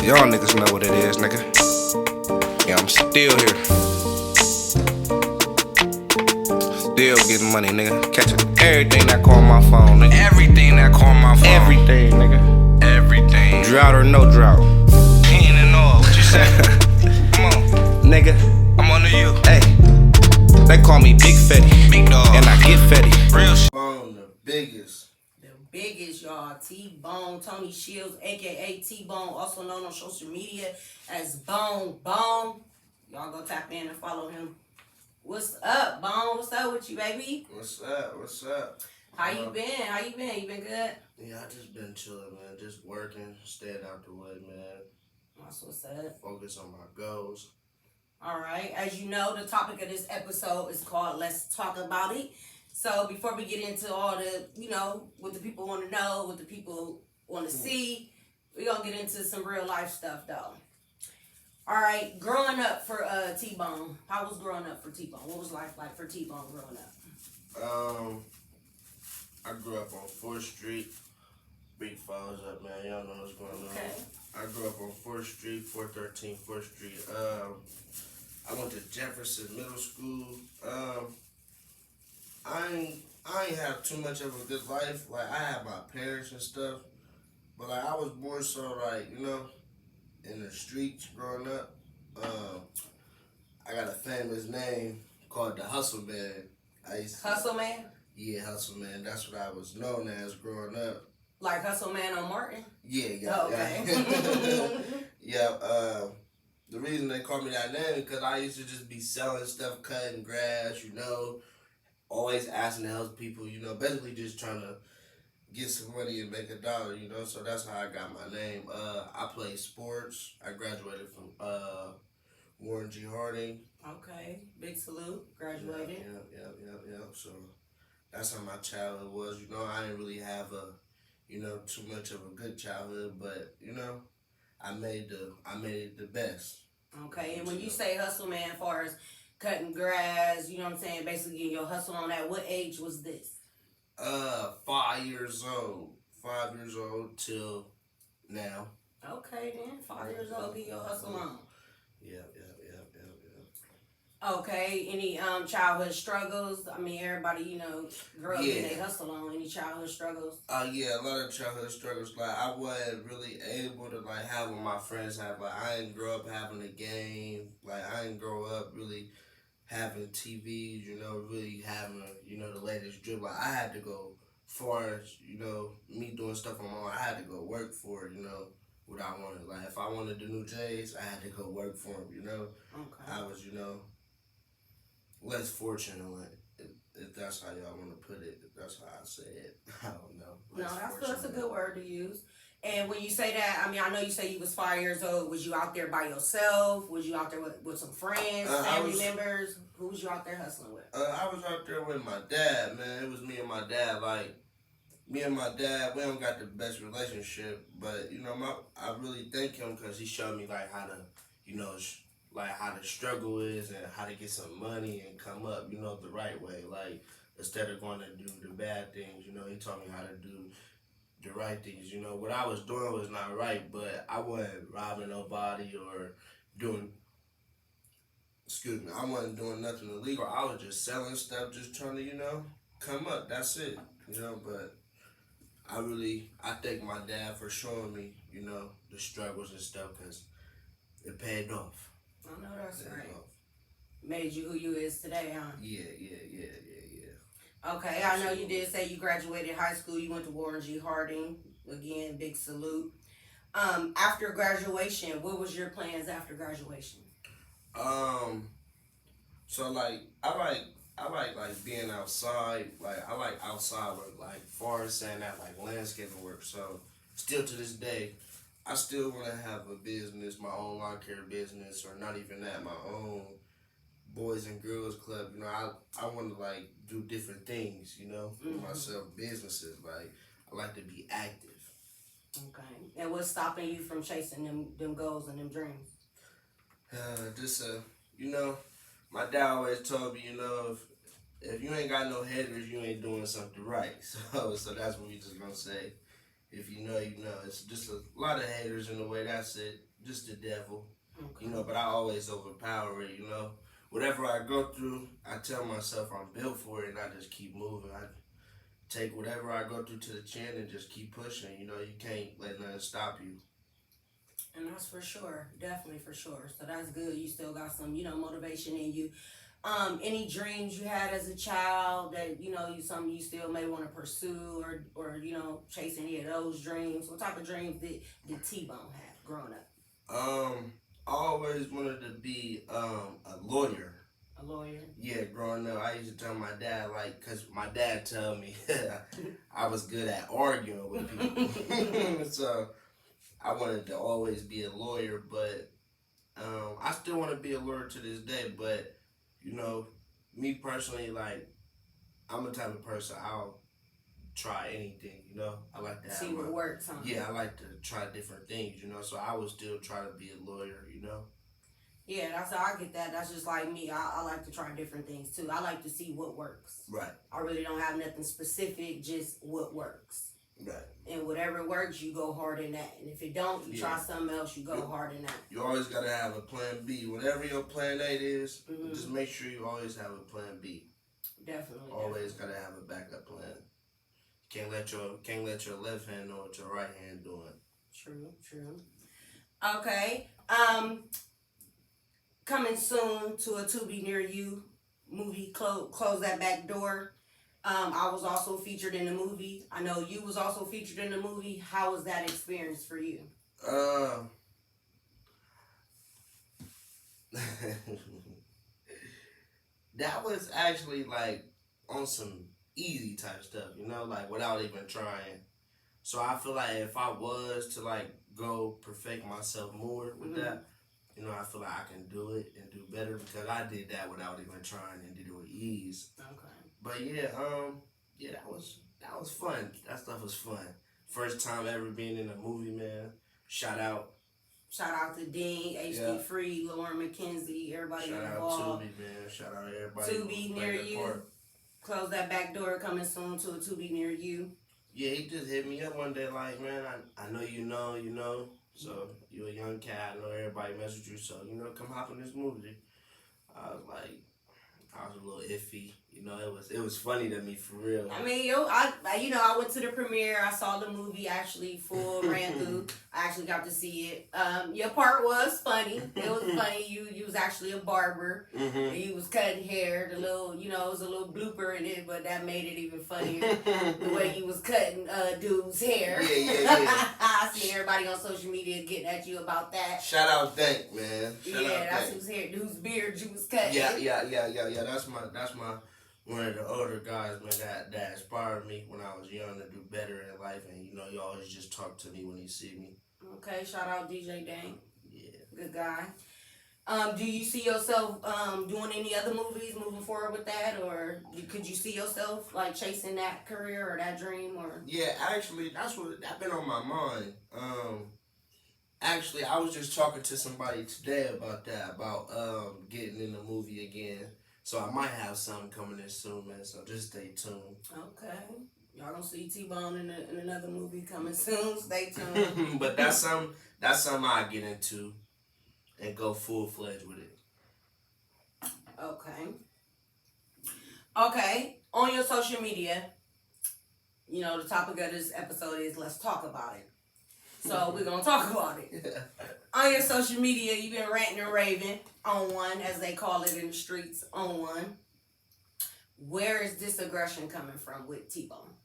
Y'all niggas know what it is, nigga. Yeah, I'm still here. Still getting money, nigga. Catching everything that call my phone, nigga. Everything that call my phone. Everything, nigga. Everything. Drought or no drought. In and all. What you say? Come on. Nigga. I'm on to you. Hey. They call me Big Fetty. Big dog. And I get Fetty. Real shit. Bone, the biggest. The biggest, y'all. T-Bone, Tony Shields, a.k.a. T-Bone, also known on social media as Bone. Y'all go tap in and follow him. What's up, Bone? What's up with you, baby? What's up? What's up? How you been? You been good? Yeah, I just been chilling, man. Just working, staying out the way, man. That's what's up. Focus on my goals. All right. As you know, the topic of this episode is called Let's Talk About It. So before we get into all the, what the people want to know, what the people want to see, we're going to get into some real life stuff, though. All right. Growing up for T-Bone. How was growing up for T-Bone? What was life like for T-Bone growing up? I grew up on 4th Street. Big Falls up, man. Y'all know what's going on. Okay. I grew up on 4th Street, 413 4th Street. I went to Jefferson Middle School. I ain't have too much of a good life. Like, I had my parents and stuff. But, like, I was more so, like, in the streets growing up. I got a famous name called the Hustle Man. Hustle Man? Yeah, Hustle Man. That's what I was known as growing up. Like Hustle Man on Martin? Yeah. Oh, okay. Yeah, the reason they call me that name is because I used to just be selling stuff, cutting grass, always asking to help people, basically just trying to get some money and make $1, so that's how I got my name. I played sports. I graduated from Warren G. Harding. Okay, big salute, graduated. Yeah. So that's how my childhood was. I didn't really have too much of a good childhood, but I made it the best. Okay, and when you say hustle, man, as far as cutting grass, you know what I'm saying, basically getting your hustle on that, what age was this? 5 years old. 5 years old till now. Okay, then 5 years old, get your hustle on. Yeah. Okay, any childhood struggles? I mean, everybody, grew up in their hustle on. Any childhood struggles? Yeah, a lot of childhood struggles. Like, I wasn't really able to, have what my friends have. Like, I didn't grow up having a game. Like, I didn't grow up really having TVs, really having, the latest drip. Like, I had to go far as, me doing stuff on my own. I had to go work for it, what I wanted. Like, if I wanted the new J's, I had to go work for them, Okay. I was, less fortunate, if that's how y'all want to put it. If that's how I say it. I don't know. That's a good word to use. And when you say that, I mean, I know you say you was 5 years old. Was you out there by yourself? Was you out there with some friends, family members? Who was you out there hustling with? I was out there with my dad, man. It was me and my dad. Like, me and my dad, we don't got the best relationship. But, I really thank him because he showed me, how to, how the struggle is and how to get some money and come up, the right way. Like, instead of going to do the bad things, he taught me how to do the right things. What I was doing was not right, but I wasn't robbing nobody or I wasn't doing nothing illegal. I was just selling stuff, just trying to, come up. That's it, but I thank my dad for showing me, the struggles and stuff because it paid off. I know that's right. Made you who you is today, huh? Yeah. Okay, I know you did say you graduated high school. You went to Warren G. Harding. Again, big salute. After graduation, what was your plans after graduation? So I like being outside. Like, I like outside work, like far as saying that, like landscaping work. So still to this day, I still want to have a business, my own lawn care business, or not even that, my own boys and girls club. I want to do different things, for myself, businesses. Like, I like to be active. Okay. And what's stopping you from chasing them goals and them dreams? My dad always told me, if you ain't got no haters, you ain't doing something right. So that's what we just gonna say. If you know, you know. It's just a lot of haters in the way. That's it. Just the devil, Okay. you know. But I always overpower it, you know. Whatever I go through, I tell myself I'm built for it, and I just keep moving. I take whatever I go through to the chin and just keep pushing. You know, you can't let nothing stop you. And that's for sure, definitely for sure. So that's good. You still got some, motivation in you. Any dreams you had as a child that you something you still may want to pursue or chase any of those dreams? What type of dreams did T-Bone have growing up? I always wanted to be a lawyer. A lawyer. Yeah, growing up, I used to tell my dad, like, cause my dad told me I was good at arguing with people, so I wanted to always be a lawyer. But I still want to be a lawyer to this day. But me personally, like, I'm the type of person I'll try anything. I like to have See what works, huh? Yeah, I like to try different things. So I would still try to be a lawyer. Yeah, that's how I get that. That's just like me. I like to try different things too. I like to see what works. Right. I really don't have nothing specific, just what works. Right. And whatever works, you go hard in that. And if it don't, you try something else, you go hard in that. You always got to have a plan B. Whatever your plan A is, just make sure you always have a plan B. Definitely. Always got to have a backup plan. Can't let your left hand know what your right hand doing. True. Okay. Coming soon to a to be near you movie. Close that back door. I was also featured in the movie. I know you was also featured in the movie. How was that experience for you? That was actually like on some easy type stuff, like without even trying. So I feel like if I was to like go perfect myself more with that, I feel like I can do it and do better because I did that without even trying and did it with ease. Okay. But yeah, that was fun. That stuff was fun. First time ever being in a movie, man. Shout out to Dean, HD Free, Lauren McKenzie, everybody Shout involved. out Tubi, man. Shout out everybody. Tubi near you. Part. Close that back door. Coming soon to a Tubi near you. Yeah, he just hit me up one day like, man, I know you know. So you a young cat. I know everybody mess with you. So come hop in this movie. I was a little iffy. It was funny to me for real. I mean, I went to the premiere. I saw the movie actually full ran through. I actually got to see it. Your part was funny. It was funny. You was actually a barber. And you was cutting hair. The little, it was a little blooper in it, but that made it even funnier. The way you was cutting dude's hair. Yeah. I see everybody on social media getting at you about that. Shout out Thank, man. Shout out that's Thank. whose hair, whose beard you was cutting. Yeah. That's my one of the older guys, man, that inspired me when I was young to do better in life, and he always just talk to me when he see me. Okay, shout out DJ Dang. Yeah. Good guy. Do you see yourself doing any other movies moving forward with that, or could you see yourself like chasing that career or that dream, or? Yeah, actually, that's been on my mind. Actually, I was just talking to somebody today about that, about getting in the movie again. So I might have something coming in soon, man. So just stay tuned. Okay. Y'all gonna see T-Bone in another movie coming soon. Stay tuned. But that's something I get into and go full-fledged with it. Okay. On your social media, the topic of this episode is let's talk about it. So we're gonna talk about it. On your social media, you've been ranting and raving on one, as they call it in the streets, on one. Where is this aggression coming from with T-Bone?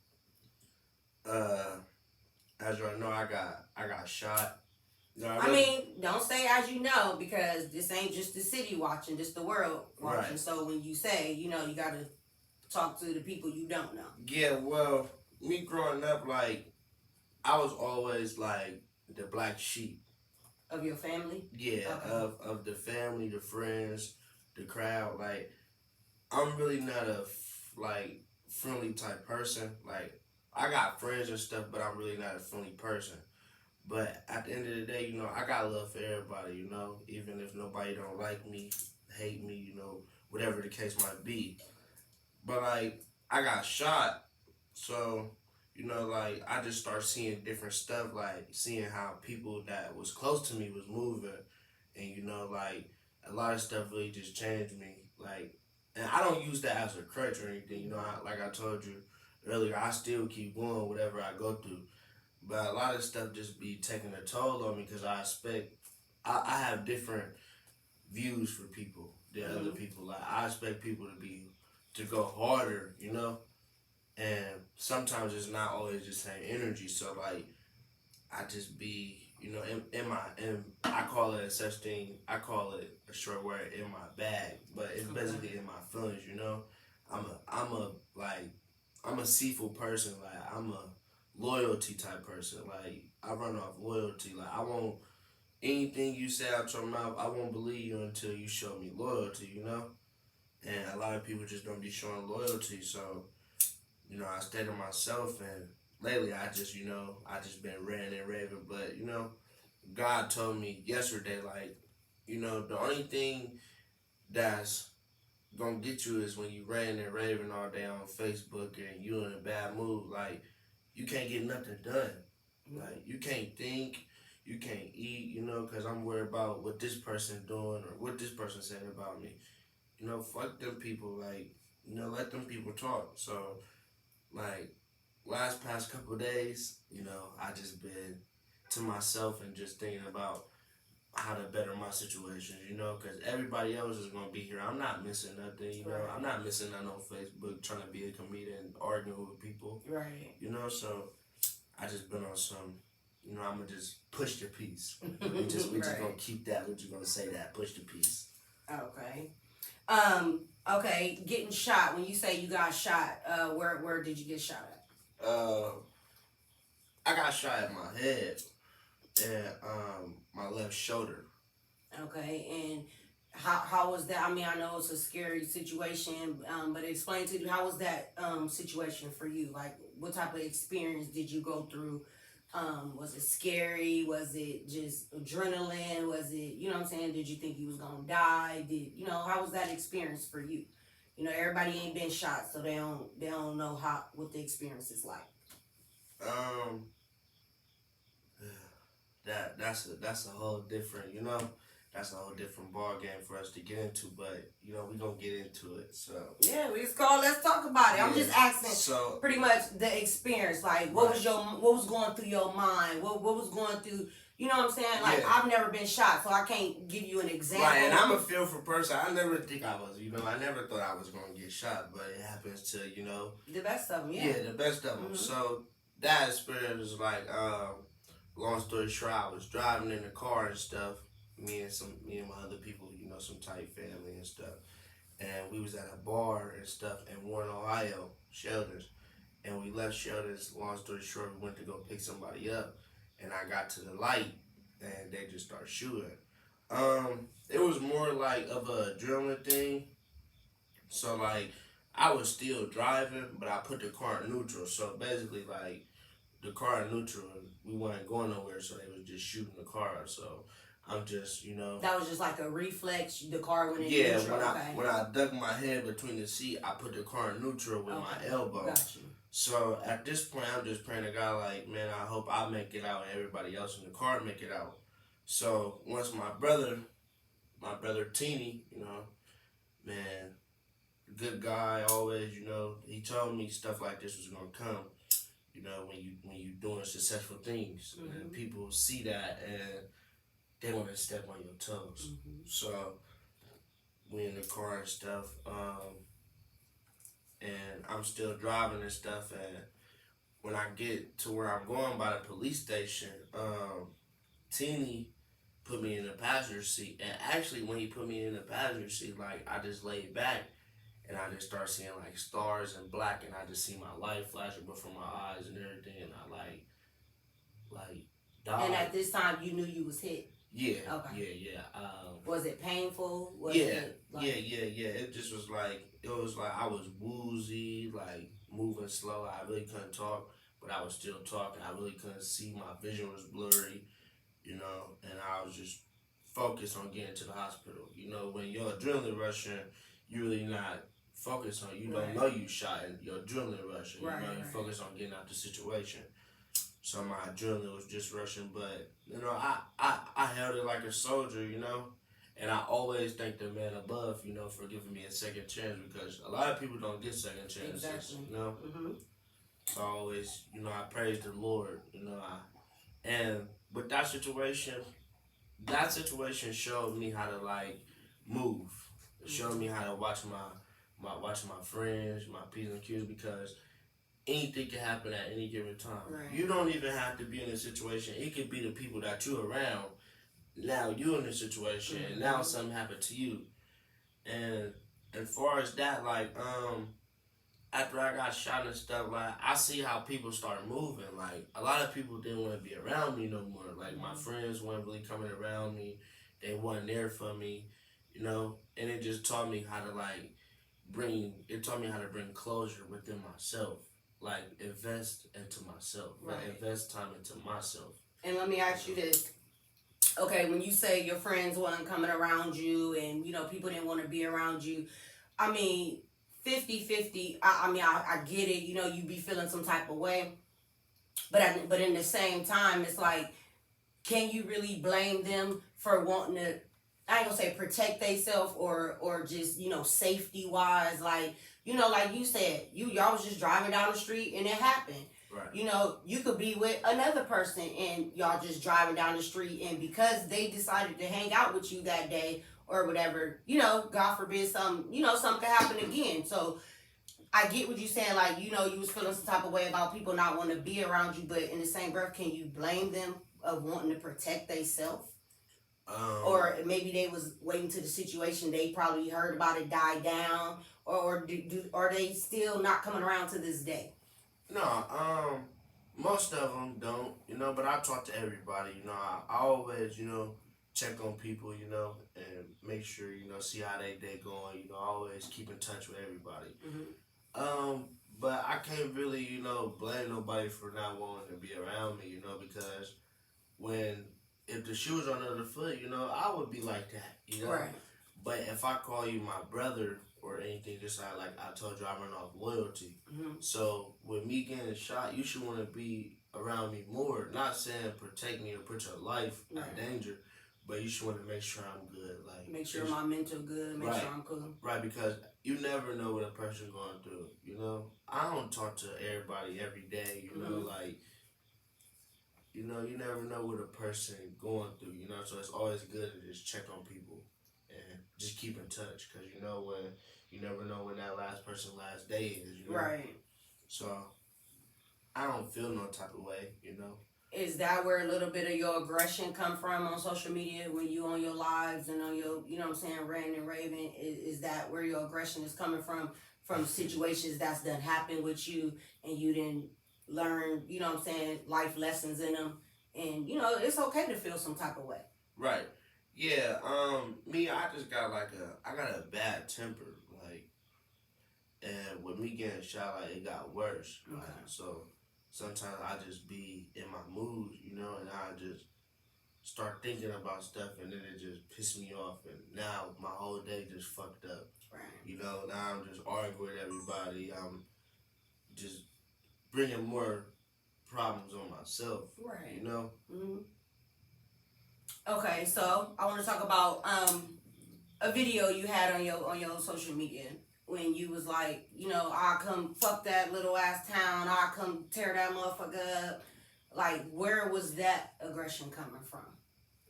As you know, I got shot. I mean, don't say as you know, because this ain't just the city watching, this the world watching. Right. So when you say, you gotta talk to the people you don't know. Yeah, well, me growing up, like, I was always like the black sheep. Of your family? Yeah, okay. Of the family, the friends, the crowd. Like, I'm really not a friendly type person. Like, I got friends and stuff, but I'm really not a friendly person. But at the end of the day, I got love for everybody, even if nobody don't like me, hate me, whatever the case might be. But like, I got shot, so you know, like I just start seeing different stuff, like seeing how people that was close to me was moving, and you know, like a lot of stuff really just changed me. Like, and I don't use that as a crutch or anything. You know, like I told you earlier, I still keep going whatever I go through. But a lot of stuff just be taking a toll on me because I have different views for people than other people. Like I expect people to go harder, you know, and sometimes it's not always the same energy. So like I just be, you know, in I call it a such thing. I call it a short word in my bag, but it's basically in my feelings. You know, I'm a seafood person. Like I'm a loyalty type person. Like I run off loyalty. Like I won't anything you say out your mouth. I won't believe you until you show me loyalty. You know, and a lot of people just don't be showing loyalty. So you know, I stay to myself, and lately I just been ranting and raving. But you know, God told me yesterday, like, you know, the only thing that's gonna get you is when you ranting and raving all day on Facebook and you in a bad mood. Like, you can't get nothing done. Like, you can't think, you can't eat, you know, because I'm worried about what this person doing or what this person saying about me. You know, fuck them people. Like, you know, let them people talk. So, like, past couple of days, you know, I just been to myself and just thinking about how to better my situation, you know, because everybody else is going to be here. I'm not missing nothing, you know. Right. I'm not missing nothing on Facebook trying to be a comedian, arguing with people. Right. You know, so I just been on some, you know, I'm going to just push the peace. We just Right. going to keep that. We're just going to say that, push the peace. Okay. Okay, getting shot. When you say you got shot, where did you get shot at? I got shot in my head and my left shoulder. Okay, and how was that? I mean, I know it's a scary situation, but explain to you, how was that situation for you? Like, what type of experience did you go through? Was it scary? Was it just adrenaline? Was it, you know what I'm saying? Did you think you was gonna die? How was that experience for you? You know, everybody ain't been shot, so they don't know what the experience is like. That's a whole different, you know, that's a whole different ball game for us to get into, but you know, we gonna get into it. So yeah, let's talk about it. Yeah. I'm just asking, so pretty much the experience, like what was going through your mind, what was going through, you know what I'm saying? Like, Yeah. I've never been shot, so I can't give you an example. Right, and I'm a fearful person. I never think I was, you know, I never thought I was gonna get shot, but it happens to, you know, the best of them, yeah. Yeah, the best of them. So that experience was like, long story short, I was driving in the car and stuff. Me and my other people, you know, some tight family and stuff. And we was at a bar and stuff in Warren, Ohio, Shelders. And we left Shelders, long story short, we went to go pick somebody up. And I got to the light and they just started shooting. It was more like of a adrenaline thing. So like I was still driving, but I put the car in neutral. So basically like the car in neutral and we weren't going nowhere, so they was just shooting the car. So I'm just, you know. That was just like a reflex. The car went in neutral. When I dug my head between the seat, I put the car in neutral with my elbow. Got you. So at this point, I'm just praying to God, like, man, I hope I make it out and everybody else in the car make it out. So once my brother Teeny, you know, man, good guy always, you know, he told me stuff like this was gonna come. You know, when you doing successful things, and people see that and they want to step on your toes. So we in the car and stuff, and I'm still driving and stuff. And when I get to where I'm going by the police station, Teeny put me in the passenger seat. And actually, when he put me in the passenger seat, like I just laid back. And I just start seeing like stars and black, and I just see my light flashing before my eyes and everything, and I like died. And at this time, you knew you was hit. Yeah. Okay. Yeah. Was it painful? Yeah. It just was like I was woozy, like moving slow. I really couldn't talk, but I was still talking. I really couldn't see. My vision was blurry, you know, and I was just focused on getting to the hospital. You know, when your adrenaline rushing, you really not focus on, you Right. don't know you shot and your adrenaline rushing. Right, You know, you right. focus on getting out the situation. So my adrenaline was just rushing, but you know, I held it like a soldier, you know. And I always thank the man above, you know, for giving me a second chance because a lot of people don't get second chances, Exactly. you know. Mm-hmm. So I always, you know, I praise the Lord, you know. And with that situation showed me how to like move. It showed me how to watch my friends, my P's and Q's because anything can happen at any given time. Right. You don't even have to be in a situation. It could be the people that you're around. Now you in a situation and now something happened to you. And as far as that, like, after I got shot and stuff, like I see how people start moving. Like a lot of people didn't want to be around me no more. Like my friends weren't really coming around me. They weren't there for me, you know. And it just taught me how to like taught me how to bring closure within myself. Like invest into myself. Like Right. invest time into myself. And let me ask you this. Okay, when you say your friends wasn't coming around you and, you know, people didn't want to be around you, I mean, 50-50, I get it, you know, you be feeling some type of way. But in the same time, it's like, can you really blame them for wanting to, I ain't gonna say protect themselves or just, you know, safety wise, like, you know, like you said, y'all was just driving down the street and it happened. Right. You know, you could be with another person and y'all just driving down the street, and because they decided to hang out with you that day or whatever, you know, God forbid something could happen again. So I get what you're saying, like, you know, you was feeling some type of way about people not wanting to be around you, but in the same breath, can you blame them of wanting to protect themselves? Or maybe they was waiting till the situation they probably heard about it die down, or are they still not coming around to this day? No, most of them don't, you know, but I talk to everybody, you know. I always, you know, check on people, you know, and make sure, you know, see how they going, you know, always keep in touch with everybody. But I can't really, you know, blame nobody for not wanting to be around me, you know, because if the shoe was on the other foot, you know, I would be like that, you know. Right. But if I call you my brother or anything, just like I told you, I run off loyalty. So with me getting shot, you should want to be around me more. Not saying protect me or put your life in danger, but you should want to make sure I'm good. Like make sure my mental good, make sure I'm cool. Right, because you never know what a person's going through. You know, I don't talk to everybody every day. You know, like. You know, you never know what a person going through, you know, so it's always good to just check on people and just keep in touch because you never know when that last person's last day is, you know. Right. So, I don't feel no type of way, you know. Is that where a little bit of your aggression come from on social media when you on your lives and on your, you know what I'm saying, ranting and raving? Is that where your aggression is coming from situations that's done happened with you and you didn't learn, you know what I'm saying, life lessons in them, and you know it's okay to feel some type of way. Right. Yeah. Me, I just got I got a bad temper, like, and with me getting shot, like it got worse. Okay. Like, so sometimes I just be in my mood, you know, and I just start thinking about stuff, and then it just pisses me off, and now my whole day just fucked up. Right. You know, now I'm just arguing with everybody. I'm just bringing more problems on myself. Right. You know? Okay, so I want to talk about a video you had on your social media when you was like, you know, I come fuck that little ass town, I come tear that motherfucker up. Like, where was that aggression coming from?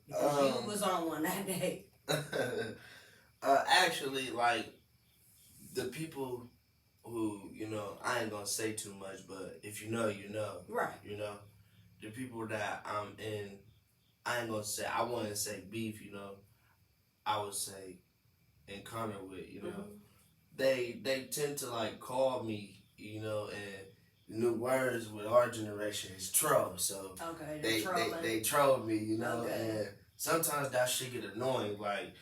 Because you was on one that day. Actually, like, the people who, you know, I ain't gonna say too much, but if you know, you know. Right. You know? The people that I'm in, I ain't gonna say, I wouldn't say beef, you know. I would say encounter with, you know. They tend to, like, call me, you know, and new words with our generation is troll. So okay, they troll me, you know, okay. and sometimes that shit get annoying. Like,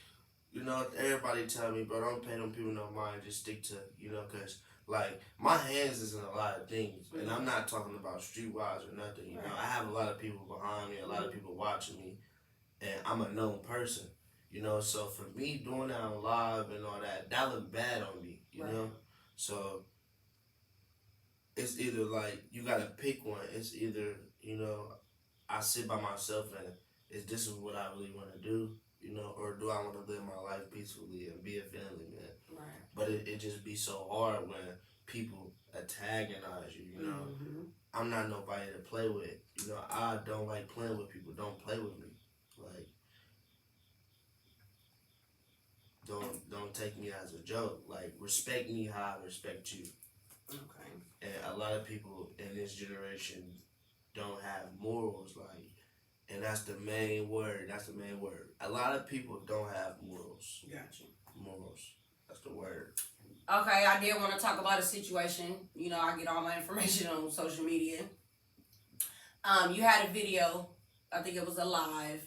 you know, everybody tell me, bro, don't pay them people no mind, just stick to, you know, because, like, my hands is in a lot of things, and I'm not talking about streetwise or nothing, you know. I have a lot of people behind me, a lot of people watching me, and I'm a known person. You know, so for me doing that on live and all that, that looked bad on me. You Right. know, so it's either like you gotta pick one. It's either I sit by myself and is this is what I really want to do, or do I want to live my life peacefully and be a family man? Right. But it just be so hard when people antagonize you. Mm-hmm. I'm not nobody to play with. I don't like playing with people. Don't play with me. Like don't take me as a joke. Like respect me how I respect you. Okay. And a lot of people in this generation don't have morals. Like, and that's the main word. That's the main word. A lot of people don't have morals. Gotcha. Morals. That's the word. Okay, I did want to talk about a situation. I get all my information on social media. You had a video. I think it was a live.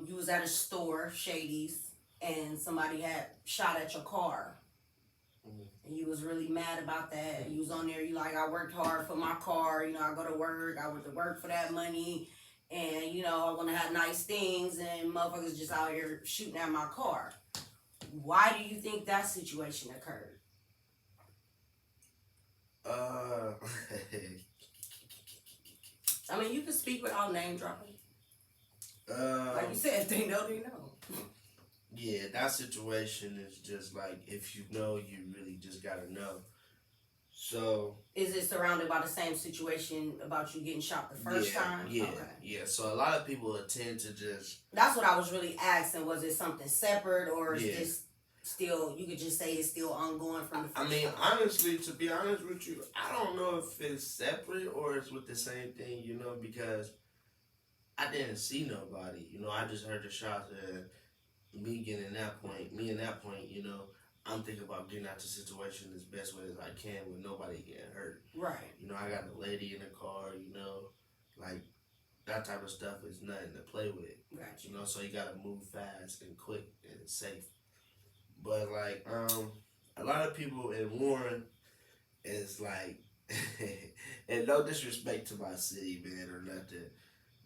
You was at a store, Shady's, and somebody had shot at your car. And you was really mad about that. You was on there, you like, I worked hard for my car, I go to work, I went to work for that money, and I want to have nice things, and motherfuckers just out here shooting at my car. Why do you think that situation occurred? I mean, you can speak without name dropping. Like you said, if they know, they know. Yeah, that situation is just like, if you know, you really just gotta know. So is it surrounded by the same situation about you getting shot the first time? Yeah, okay. Yeah. So a lot of people tend to just. That's what I was really asking. Was it something separate, or is this still? You could just say it's still ongoing from the first time? Honestly, to be honest with you, I don't know if it's separate or it's with the same thing. Because I didn't see nobody. I just heard the shots and me in that point. I'm thinking about getting out the situation as best way as I can with nobody getting hurt. Right. I got a lady in the car, like that type of stuff is nothing to play with. Gotcha. So you gotta move fast and quick and safe. But like, a lot of people in Warren is like, and no disrespect to my city, man, or nothing.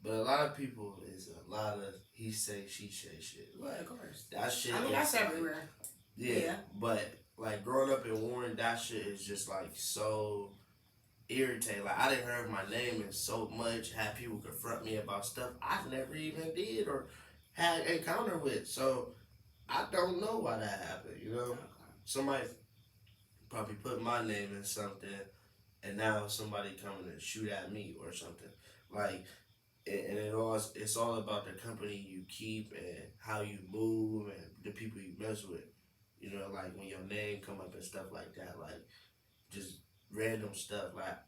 But a lot of people is a lot of he say, she say shit. Like, of course. That shit. I mean, that's everywhere. Yeah. But like growing up in Warren, that shit is just like so irritating. Like I didn't heard my name in so much, had people confront me about stuff I never even did or had encounter with. So I don't know why that happened, Okay. Somebody probably put my name in something and now somebody coming to shoot at me or something. Like and it's all about the company you keep and how you move and the people you mess with. Like when your name come up and stuff like that, like just random stuff. Like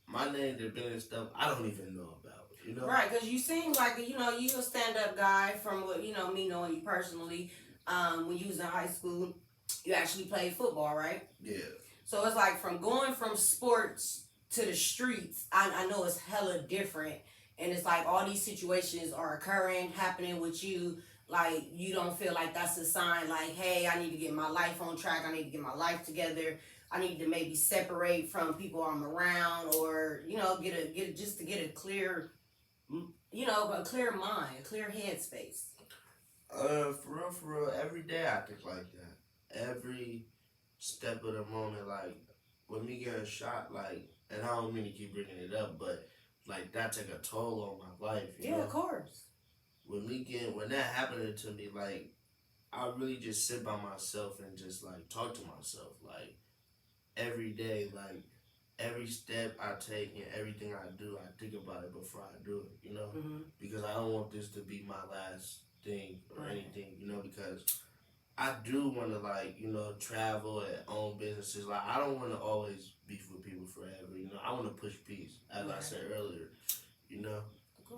my name, there been stuff I don't even know about. Right, because you seem like you a stand-up guy from what me knowing you personally. When you was in high school, you actually played football, right? Yeah. So it's like from going from sports to the streets. I know it's hella different, and it's like all these situations are happening with you. Like, you don't feel like that's a sign, like, hey, I need to get my life on track. I need to get my life together. I need to maybe separate from people I'm around, or get a clear, a clear mind, a clear headspace. For real, every day I think like that. Every step of the moment, like when me getting shot, like, and I don't mean to keep bringing it up, but like that take a toll on my life. You know? Of course. When that happened to me, like I really just sit by myself and just like talk to myself, like every day, like every step I take and everything I do, I think about it before I do it, because I don't want this to be my last thing or anything, because I do want to like, travel and own businesses. Like I don't want to always beef with people forever, I want to push peace, as I said earlier,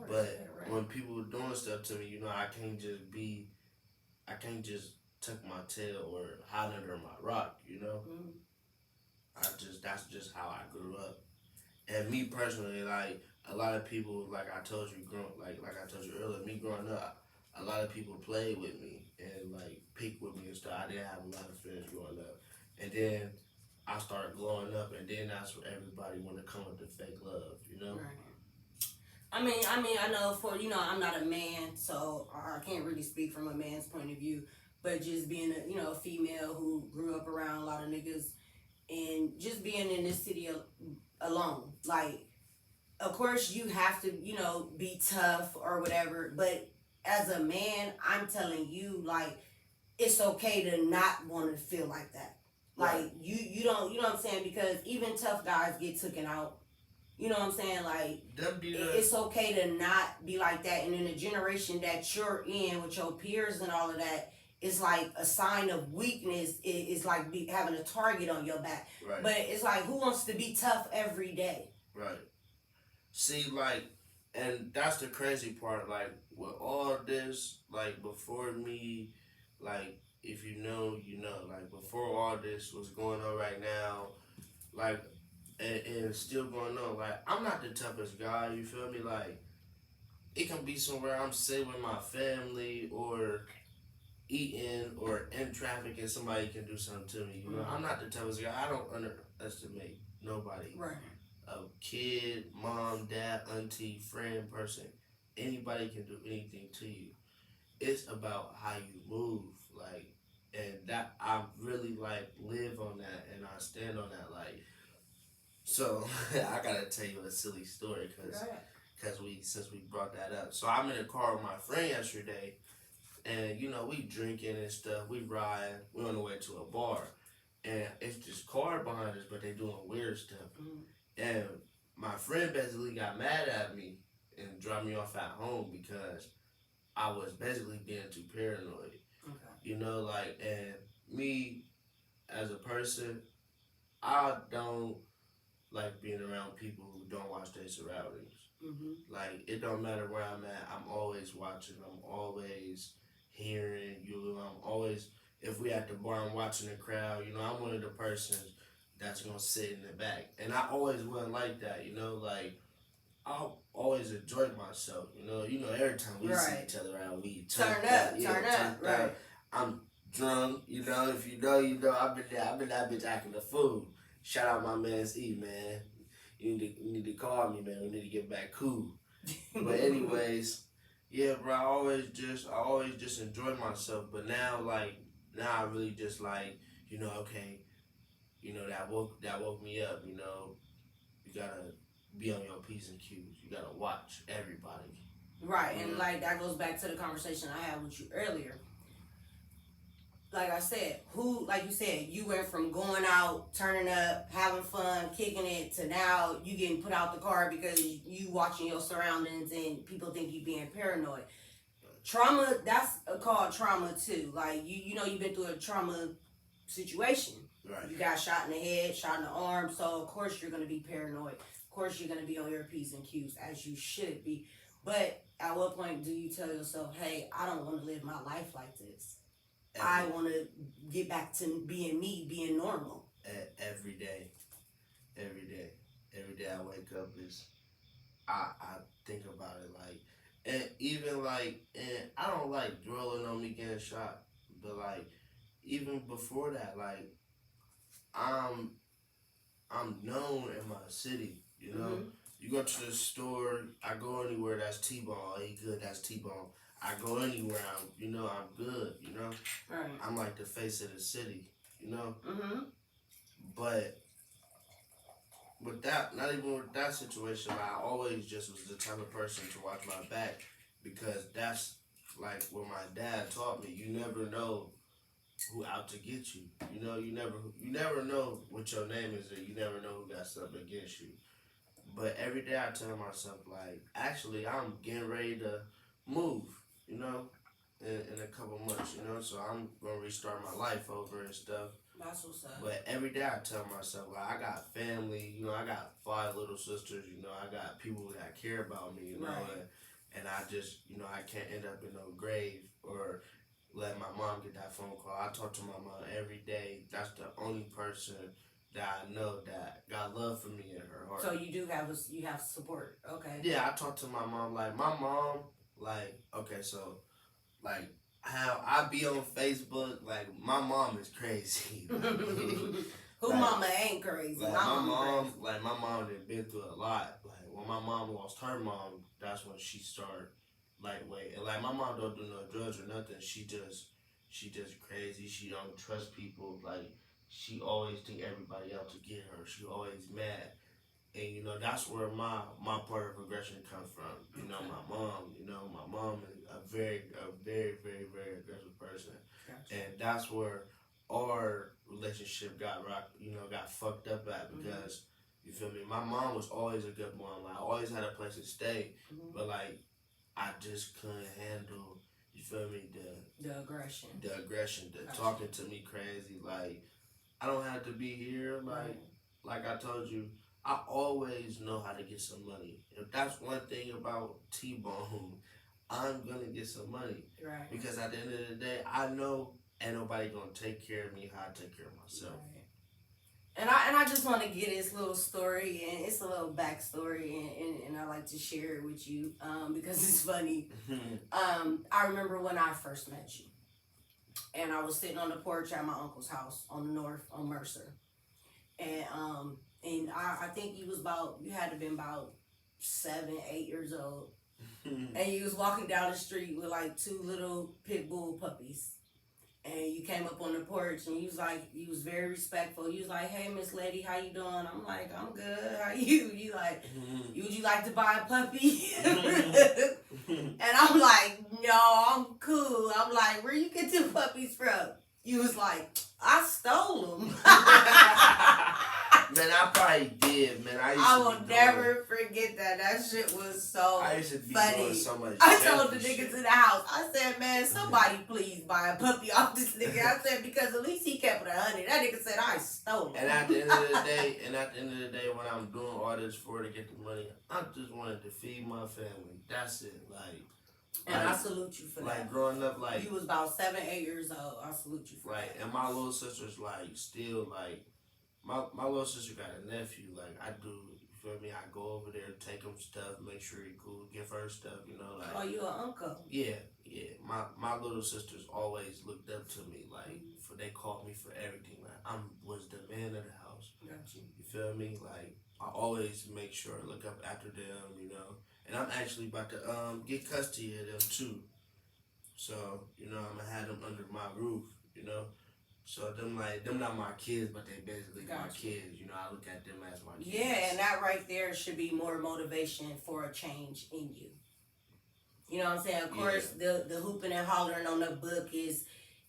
But when people are doing stuff to me, I can't just tuck my tail or hide under my rock, that's just how I grew up. And me personally, like a lot of people, like I told you, like I told you earlier, me growing up, a lot of people played with me and like picked with me and stuff. I didn't have a lot of friends growing up, and then I started growing up, and then that's where everybody want to come with the fake love, Right. I know for I'm not a man, so I can't really speak from a man's point of view. But just being a female who grew up around a lot of niggas and just being in this city alone, like of course you have to be tough or whatever. But as a man, I'm telling you, like it's okay to not want to feel like that. Like Right. you don't, you know what I'm saying? Because even tough guys get taken out. You know what I'm saying? Like Them be the it's okay to not be like that. And in the generation that you're in with your peers and all of that, it's like a sign of weakness. It's like having a target on your back. right, But it's like, who wants to be tough every day? right. See, like, and that's the crazy part. Like, with all this, like, before me, like, if you know, you know. Like, before all this was going on right now, like, and it's still going on. Like, I'm not the toughest guy. You feel me? Like, it can be somewhere I'm sitting with my family or eating or in traffic and somebody can do something to me. You know, I'm not the toughest guy. I don't underestimate nobody. Right. A kid, mom, dad, auntie, friend, person, anybody can do anything to you. It's about how you move, like, and that I really like live on that, and I stand on that, like. So I gotta tell you a silly story, cause we since we brought that up. So I'm in the car with my friend yesterday, and we drinking and stuff. We ride. We on the way to a bar, and it's this car behind us, but they doing weird stuff. And my friend basically got mad at me and dropped me off at home because I was basically being too paranoid. Okay. Like, and me as a person, I don't like being around people who don't watch their surroundings. Like, it don't matter where I'm at, I'm always watching, I'm always hearing you, I'm always, if we at the bar, I'm watching the crowd, I'm one of the persons that's gonna sit in the back. And I always wasn't like that, like I always enjoyed myself, every time we see Right. each other out, we Turn turned up, yeah, turn up, turned right. up. I'm drunk, if you know, I've been there, I've been that bitch acting a fool. Shout out my man's E, man. You need to call me, man. We need to get back cool. But anyways, yeah, bro, I always just enjoyed myself. But now I really just okay, that woke me up, you gotta be on your P's and Q's. You gotta watch everybody. Right, and like that goes back to the conversation I had with you earlier. Like I said, like you said, you went from going out, turning up, having fun, kicking it, to now you getting put out the car because you watching your surroundings and people think you being paranoid. Trauma, that's called trauma too. Like you've been through a trauma situation. Right. You got shot in the head, shot in the arm, so of course you're gonna be paranoid. Of course you're gonna be on your P's and Q's as you should be. But at what point do you tell yourself, hey, I don't want to live my life like this? I want to get back to being me, being normal. Every day, every day I wake up I think about it, like, and even like, and I don't like dwelling on me getting shot, but like even before that, like I'm known in my city, You go to the store, I go anywhere that's T-Bone, he good, that's T-Bone. I go anywhere, I'm good, Right. I'm like the face of the city, But with that, not even with that situation, I always just was the type of person to watch my back, because that's like what my dad taught me. You never know who out to get you. You never know what your name is, or you never know who got something against you. But every day I tell myself, like, actually, I'm getting ready to move, in a couple months, so I'm going to restart my life over and stuff. That's what's up. But every day I tell myself, like, I got family, I got 5 little sisters, I got people that care about me, Right. and I just, I can't end up in no grave or let my mom get that phone call. I talk to my mom every day. That's the only person that I know that got love for me in her heart. So you have support, okay? Yeah, I talk to my mom. Like, my mom, like, okay, so, like, how I be on Facebook, like, my mom is crazy. Who like, mama ain't crazy? Like, my mom my mom done been through a lot. Like, when my mom lost her mom, that's when she started lightweight. And like my mom don't do no drugs or nothing. She just crazy. She don't trust people. Like she always think everybody out to get her. She always mad. And that's where my part of progression comes from. My mom is a very aggressive person, Gotcha. and that's where our relationship got fucked up at because you feel me. My mom was always a good mom. Like, I always had a place to stay, but like I just couldn't handle. You feel me? The aggression. The aggression, the Gotcha. talking to me crazy. Like I don't have to be here. Like I told you, I always know how to get some money. If that's one thing about T-Bone, I'm gonna get some money. Right. Because at the end of the day, I know ain't nobody gonna take care of me how I take care of myself. Right. And I just want to get this little story, and it's a little backstory, and I like to share it with you because it's funny. I remember when I first met you, and I was sitting on the porch at my uncle's house on the north on Mercer, and I think you had to have been about 7, 8 years old, and you was walking down the street with like 2 little pit bull puppies. And you came up on the porch and you was very respectful. You was like, "Hey, Miss Lady, how you doing?" I'm like, "I'm good. How you?" You like, "Would you like to buy a puppy?" And I'm like, "No, I'm cool." I'm like, "Where you get the puppies from?" You was like, "I stole them." Man, I probably did, man. I will never forget that. That shit was so I used to be funny. doing so much. I told the shit. niggas in the house, I said, "Man, somebody please buy a puppy off this nigga." I said, because at least he kept it 100. That nigga said, "I stole it." And at the end of the day, when I'm doing all this to get the money, I just wanted to feed my family. That's it. And I salute you for that. Like growing up, like you was about 7, 8 years old. I salute you for that. And my little sister's still my little sister got a nephew. Like I do, you feel me? I go over there, take him stuff, make sure he cool, give her stuff. Oh, you an uncle? Yeah. My little sisters always looked up to me. They called me for everything. Like I was the man of the house. Got you. You feel me? Like I always make sure I look up after them. And I'm actually about to get custody of them too. So I'm gonna have them under my roof. So them not my kids, but they basically my kids. I look at them as my kids. Yeah, and that right there should be more motivation for a change in you. You know what I'm saying? Of course, the hooping and hollering on the book is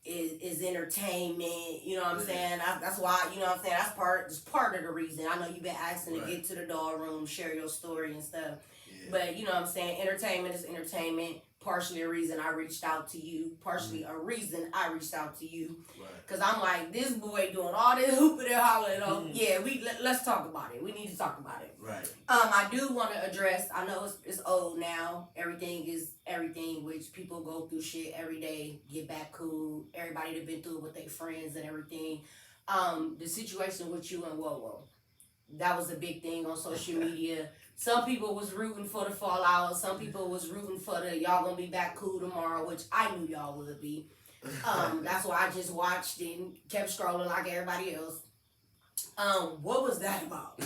entertainment. You know what I'm saying? That's why, you know what I'm saying? That's part of the reason. I know you've been asking to get to the doll room, share your story and stuff. Yeah. But you know what I'm saying? Entertainment is entertainment. Partially a reason I reached out to you. Partially a reason I reached out to you. Because I'm like, this boy doing all this hooping and hollering. Yeah, let's talk about it. We need to talk about it. Right. I do want to address, I know it's old now. Everything is everything, which people go through shit every day, get back cool. Everybody that been through it with their friends and everything. The situation with you and Wowo. That was a big thing on social media. Some people was rooting for the fallout. Some people was rooting for the y'all gonna be back cool tomorrow, which I knew y'all would be. That's why I just watched it and kept scrolling like everybody else. What was that about?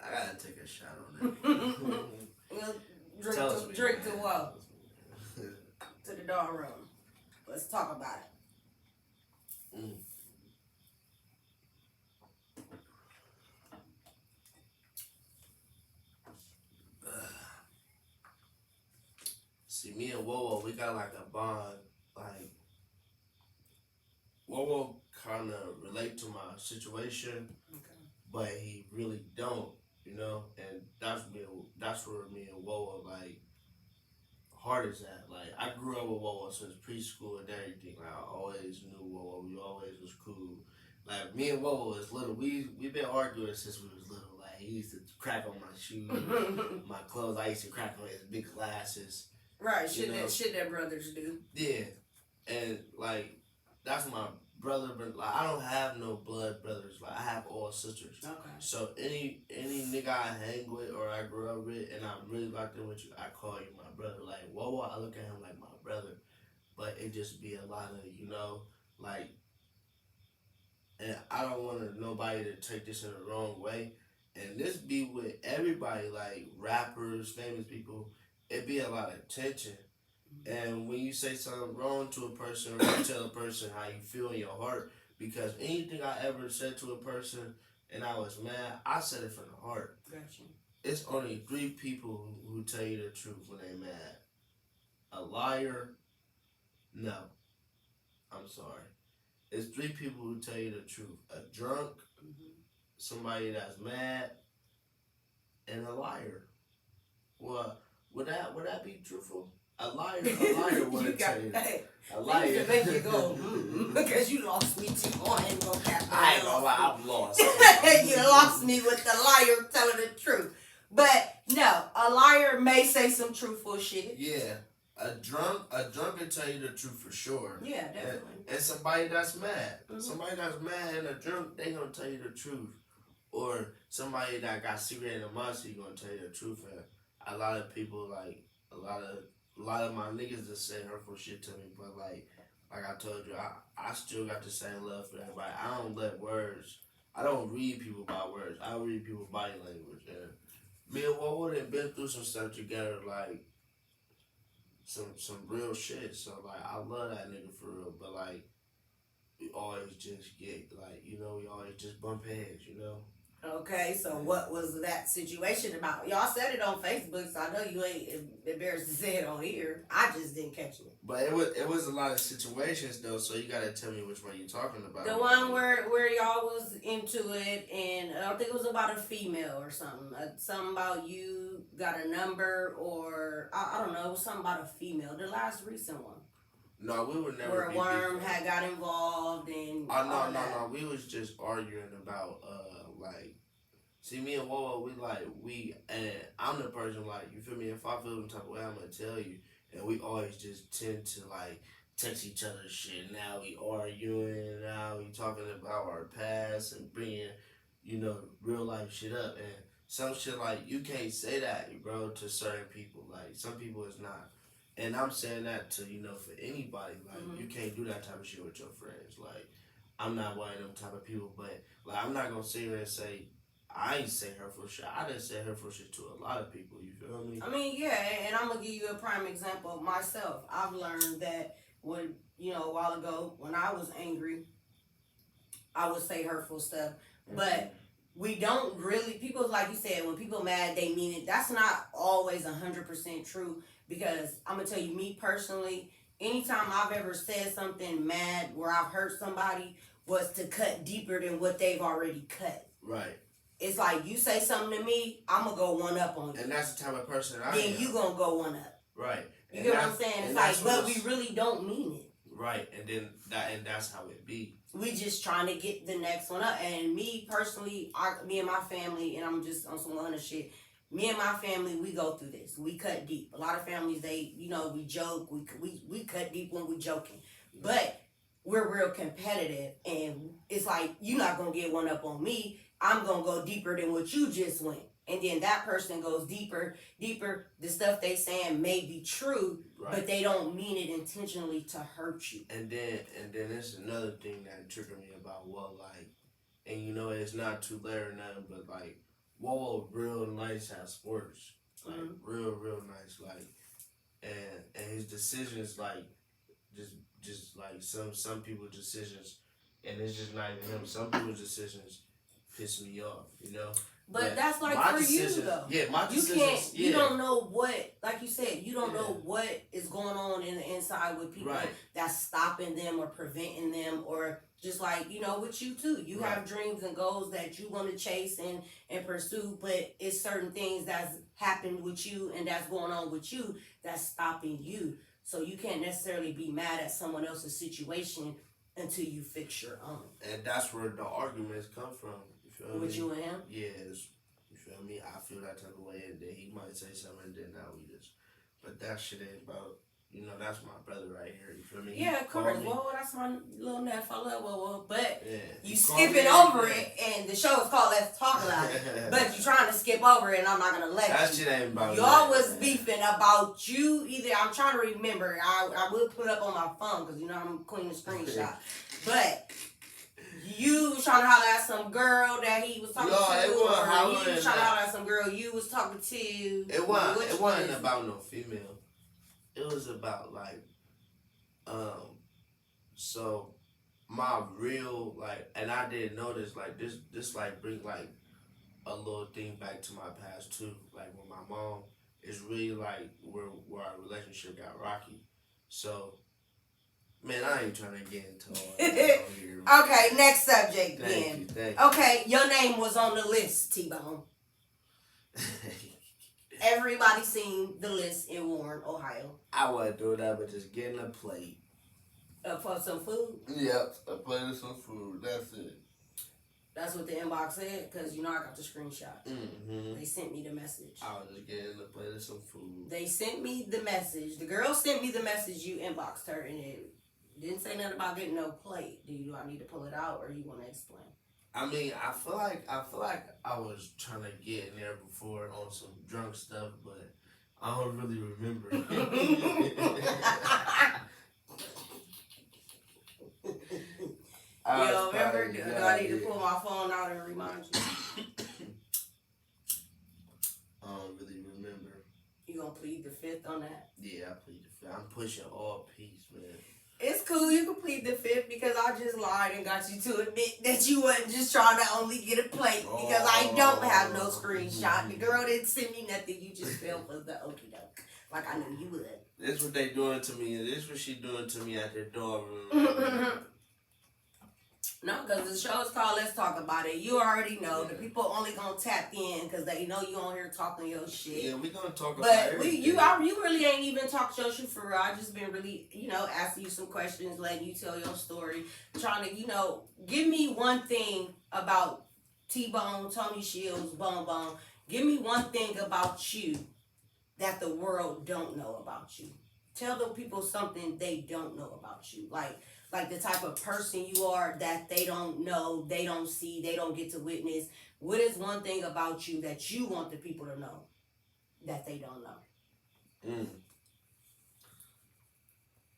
I gotta take a shot on that. drink to what? To the doll room. Let's talk about it. See, me and Wowo, we got like a bond. Like, Wowo kind of relate to my situation, but he really don't, And that's where me and Wowo heart is at. Like, I grew up with Wowo since preschool and everything. Like, I always knew Wowo. We always was cool. Like, me and Wowo was little. We've been arguing since we was little. Like, he used to crack on my shoes, my clothes. I used to crack on his big glasses. Right, shit that brothers do. Yeah, and that's my brother, but I don't have no blood brothers. I have all sisters. Okay. So any nigga I hang with or I grew up with, and I'm really locked in with you, I call you my brother. Like Wowo, I look at him like my brother, but it just be a lot of and I don't want nobody to take this in the wrong way. And this be with everybody, like rappers, famous people. It be a lot of tension. And when you say something wrong to a person, or you tell a person how you feel in your heart, because anything I ever said to a person and I was mad, I said it from the heart. Gotcha. It's only 3 people who tell you the truth when they mad. A liar, no. I'm sorry. It's 3 people who tell you the truth. A drunk, somebody that's mad, and a liar. Well, would that be truthful? A liar wouldn't tell you. A liar. To make you go, because you lost me too. I ain't gonna cap. I ain't gonna lie, I've lost. You lost me with the liar telling the truth. But no, a liar may say some truthful shit. Yeah. A drunk can tell you the truth for sure. Yeah, definitely. And somebody that's mad. Somebody that's mad and a drunk, they gonna tell you the truth. Or somebody that got secret animosity gonna tell you the truth. And a lot of people, like, a lot of my niggas just say hurtful shit to me, but like I told you, I still got the same love for everybody. I don't let words. I don't read people by words. I read people body language. And me and Wowo have been through some stuff together, like some real shit. So like I love that nigga for real. But like we always just get like, you know, we always just bump heads, you know. Okay, so what was that situation about? Y'all said it on Facebook, so I know you ain't embarrassed to say it on here. I just didn't catch it. But it was a lot of situations though, so you gotta tell me which one you're talking about. The one where y'all was into it, and I don't think it was about a female or something. Something about you got a number, or I don't know. It was something about a female. The last recent one. No, we would never. Where a worm had got involved and. Oh no. We was just arguing about like. See, me and Wowo, and I'm the person, like, you feel me? If I feel some type of way, I'm gonna tell you. And we always just tend to, like, text each other shit. Now we arguing, now we talking about our past and bringing, you know, real life shit up. And some shit, like, you can't say that, bro, to certain people. Like, some people it's not. And I'm saying that to, you know, for anybody. Like, you can't do that type of shit with your friends. Like, I'm not one of them type of people. But, like, I'm not gonna sit here and say, I ain't say hurtful shit. I didn't say hurtful shit to a lot of people. You feel me? I mean, yeah, and I'm gonna give you a prime example of myself. I've learned that when, you know, a while ago when I was angry, I would say hurtful stuff. But we don't really, people, like you said, when people mad, they mean it. That's not always 100% true, because I'm gonna tell you, me personally, anytime I've ever said something mad where I've hurt somebody was to cut deeper than what they've already cut. Right. It's like, you say something to me, I'm going to go one up on you. And that's the type of person I am. Then you going to go one up. Right. You get what I'm saying? It's like, but we really don't mean it. Right. And that's how it be. We just trying to get the next one up. And me personally, me and my family, and I'm just on some other shit, me and my family, we go through this. We cut deep. A lot of families, they, you know, we joke. We cut deep when we joking. But we're real competitive. And it's like, you're not going to get one up on me. I'm going to go deeper than what you just went. And then that person goes deeper. The stuff they saying may be true, right, but they don't mean it intentionally to hurt you. And then there's another thing that triggered me about and you know, it's not too late or nothing, but like, Wowo real nice at sports. Like, real nice. Like, and his decisions, like, just like some people's decisions, and it's just not even him. Some people's decisions piss me off, you know. But that's like for you though. Yeah, my decisions. You can't. You don't know what, like you said, you don't know what is going on in the inside with people, right, that's stopping them or preventing them, or just like, you know, with you too. You have dreams and goals that you want to chase and pursue, but it's certain things that's happened with you and that's going on with you that's stopping you. So you can't necessarily be mad at someone else's situation until you fix your own. And that's where the arguments come from. You feel me? With you and him? Yes. You feel me? I feel that type of way, and then he might say something, and then now we just. But that shit ain't about. You know, that's my brother right here. You feel me? Yeah, of course. Well, that's my little nephew. I love Wowo. But yeah, you skipping over it, and the show is called Let's Talk About It. But you're trying to skip over it, and I'm not going to let that you. That shit ain't about Y'all was beefing about you either. I'm trying to remember. I will put it up on my phone, because, you know, I'm queen of screenshot. But you was trying to holler at some girl that he was talking to, it wasn't or he was hollering trying to at- holler at some girl you was talking to? It Which one wasn't is it? about no female. It was about like, so my real like, and I didn't know this, like this like bring like a little thing back to my past too. Like when my mom is really like where our relationship got rocky. So man, I ain't trying to get into all that out here. Okay, next subject Thank then. you, thank you. Okay, your name was on the list, T-Bone. Everybody seen the list in Warren, Ohio. I wasn't doing that, but just getting a plate. For some food. Yep, a plate of some food. That's it. That's what the inbox said, because you know I got the screenshot. Mm-hmm. They sent me the message. I was just getting a plate of some food. They sent me the message. The girl sent me the message, you inboxed her, and it didn't say nothing about getting no plate. Do I need to pull it out, or you want to explain? I mean, I feel like I was trying to get in there before on some drunk stuff, but I don't really remember. Yo, remember? Do I need to pull my phone out and remind you? I don't really remember. You gonna plead the fifth on that? Yeah, I plead the fifth. I'm pushing all peace, man. It's cool. You can plead the fifth because I just lied and got you to admit that you wasn't just trying to only get a plate because I don't have no screenshot. The girl didn't send me nothing. You just fell for the okie doke, like I knew you would. This what they doing to me. This what she doing to me at the door room. No, because the show is called Let's Talk About It. You already know. The people only gonna tap in because they know you on here talking your shit. Yeah, we gonna talk about But everything. you really ain't even talked your shit for real. I just been really, asking you some questions, letting you tell your story, trying to, give me one thing about T-Bone, Tony Shields, Bone Bone. Give me one thing about you that the world don't know about you. Tell the people something they don't know about you. Like the type of person you are that they don't know, they don't see, they don't get to witness. What is one thing about you that you want the people to know that they don't know?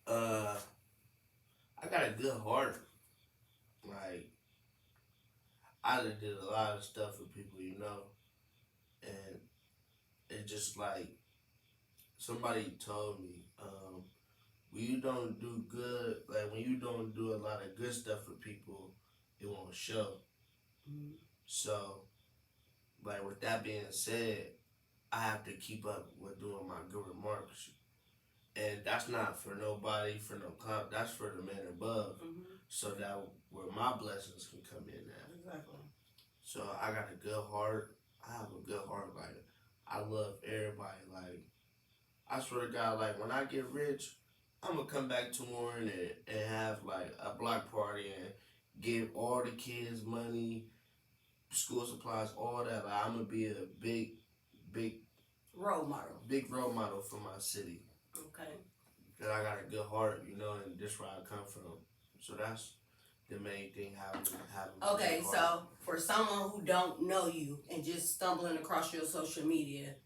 I got a good heart. Like, I done did a lot of stuff for people, and it just like somebody told me, when you don't do good, like when you don't do a lot of good stuff for people, it won't show. Mm-hmm. So, like with that being said, I have to keep up with doing my good remarks. And that's not for nobody, for no comp. That's for the man above. Mm-hmm. So that where my blessings can come in at. Exactly. So I got a good heart. I have a good heart. Like, I love everybody. Like, I swear to God, like when I get rich, I'm gonna come back to Warren and have like a block party and give all the kids money, school supplies, all that. Like, I'm gonna be a big Role model. big role model for my city. Okay. That I got a good heart, and this where I come from. So that's the main thing. Having Okay, a good so heart. for someone who don't know you and just stumbling across your social media,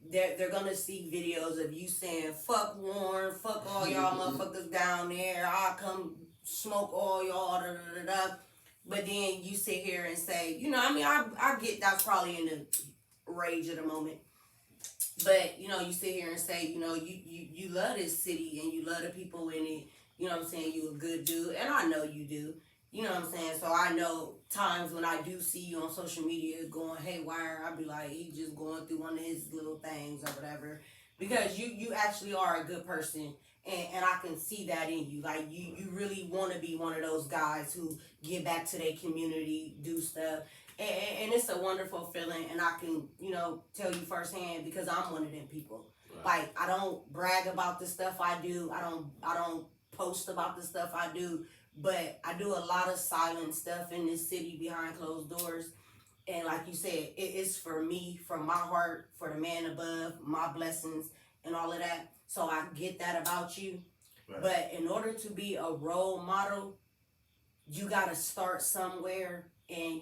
they're gonna see videos of you saying "fuck Warren, fuck all y'all motherfuckers down there. I'll come smoke all y'all." Da, da, da, da. But then you sit here and say, I get that's probably in the rage of the moment. But you sit here and say, you love this city and you love the people in it. You know what I'm saying? You a good dude, and I know you do. You know what I'm saying? So I know times when I do see you on social media going haywire, I'll be like, he just going through one of his little things or whatever. Because you actually are a good person, and I can see that in you. Like, you really want to be one of those guys who give back to their community, do stuff. And it's a wonderful feeling, and I can, tell you firsthand because I'm one of them people. Right. Like, I don't brag about the stuff I do. I don't post about the stuff I do. But I do a lot of silent stuff in this city behind closed doors. And like you said, it's for me, from my heart, for the man above, my blessings, and all of that. So I get that about you. Right. But in order to be a role model, you got to start somewhere. And,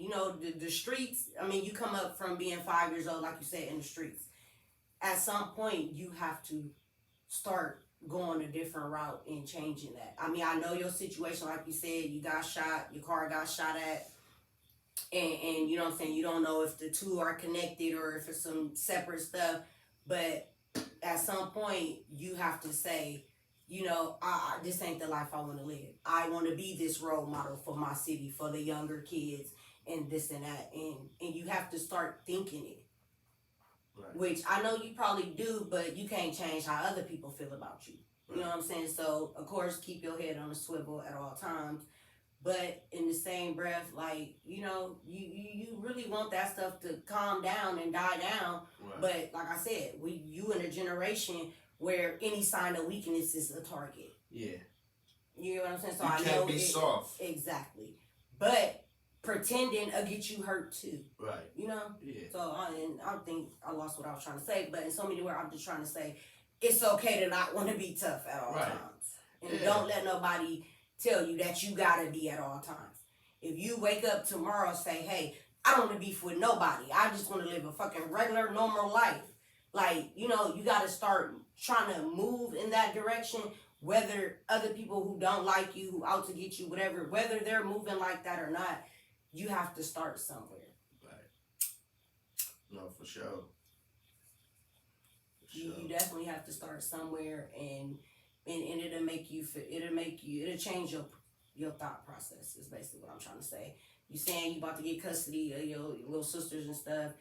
the streets, you come up from being 5 years old, like you said, in the streets. At some point, you have to start going a different route and changing that. I mean, I know your situation, like you said, you got shot, your car got shot at, and you know what I'm saying, you don't know if the two are connected or if it's some separate stuff, but at some point you have to say, you know, this ain't the life I want to live. I want to be this role model for my city, for the younger kids, and this and that, and you have to start thinking it. Right. Which I know you probably do, but you can't change how other people feel about you. Right. You know what I'm saying? So, of course, keep your head on a swivel at all times. But in the same breath, like, you know, you really want that stuff to calm down and die down. Right. But like I said, you in a generation where any sign of weakness is a target. Yeah. You know what I'm saying? So I can't be soft. Exactly. But pretending will get you hurt too. Right. You know? Yeah. So I think I lost what I was trying to say, but in so many words, I'm just trying to say it's okay to not want to be tough at all times. And don't let nobody tell you that you gotta be at all times. If you wake up tomorrow and say, hey, I don't want to beef with nobody. I just want to live a fucking regular, normal life. Like, you know, you gotta start trying to move in that direction, whether other people who don't like you, who out to get you, whatever, whether they're moving like that or not. You have to start somewhere. Right. No, for sure. You definitely have to start somewhere, and it'll make you, it'll change your thought process, is basically what I'm trying to say. You saying you about to get custody of your little sisters and stuff,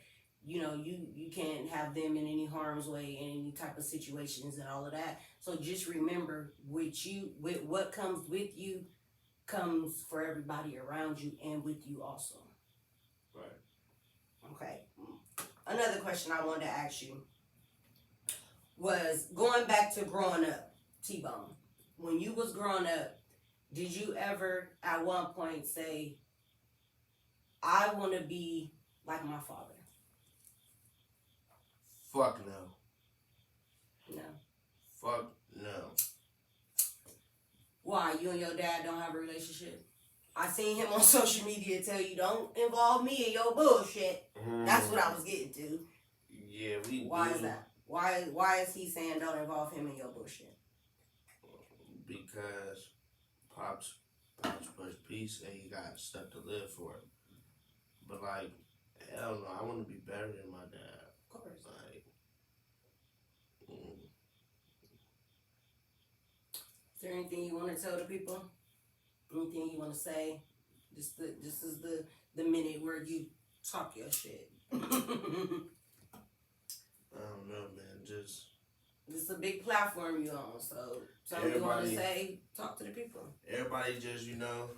you know, you can't have them in any harm's way in any type of situations and all of that. So just remember, with what comes with you, comes for everybody around you and with you also. Right. Okay. Another question I wanted to ask you was, going back to growing up, T-Bone, when you was growing up, did you ever at one point say, I want to be like my father? Fuck no. No. Fuck no. Why? You and your dad don't have a relationship? I seen him on social media tell you, don't involve me in your bullshit. That's what I was getting to. Yeah, we Why do. is that? Why is he saying don't involve him in your bullshit? Because Pops pushed peace and he got stuff to live for. But like, hell no, I want to be better than my dad. Of course. Like, Is there anything you want to tell the people? Anything you want to say? This is the minute where you talk your shit. I don't know, man. Just, it's a big platform you on, so something you want to say, talk to the people. Everybody just, you know,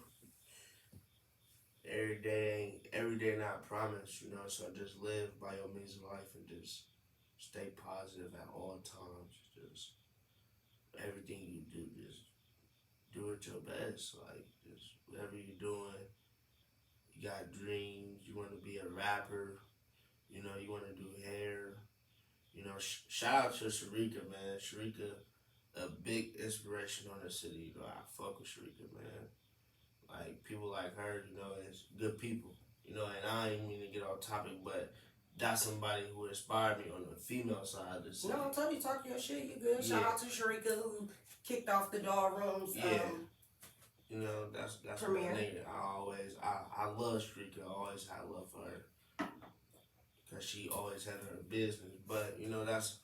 every day not promised, you know, so just live by your means of life and just stay positive at all times. Just everything you do, just do it your best. Like, just whatever you're doing, you got dreams, you want to be a rapper, you know, you want to do hair. You know, shout out to Sharika, man. Sharika, a big inspiration on the city. You know, I fuck with Sharika, man. Like, people like her, you know, is good people. You know, and I ain't mean to get off topic, but that's somebody who inspired me on the female side of the city. No, I'm telling you, talk your shit, you good. Shout out to Sharika, who kicked off the ThaDoll rooms. Yeah. You know, that's my nigga. I love Sharika. I always had love for her. Because she always had her business. But, you know, that's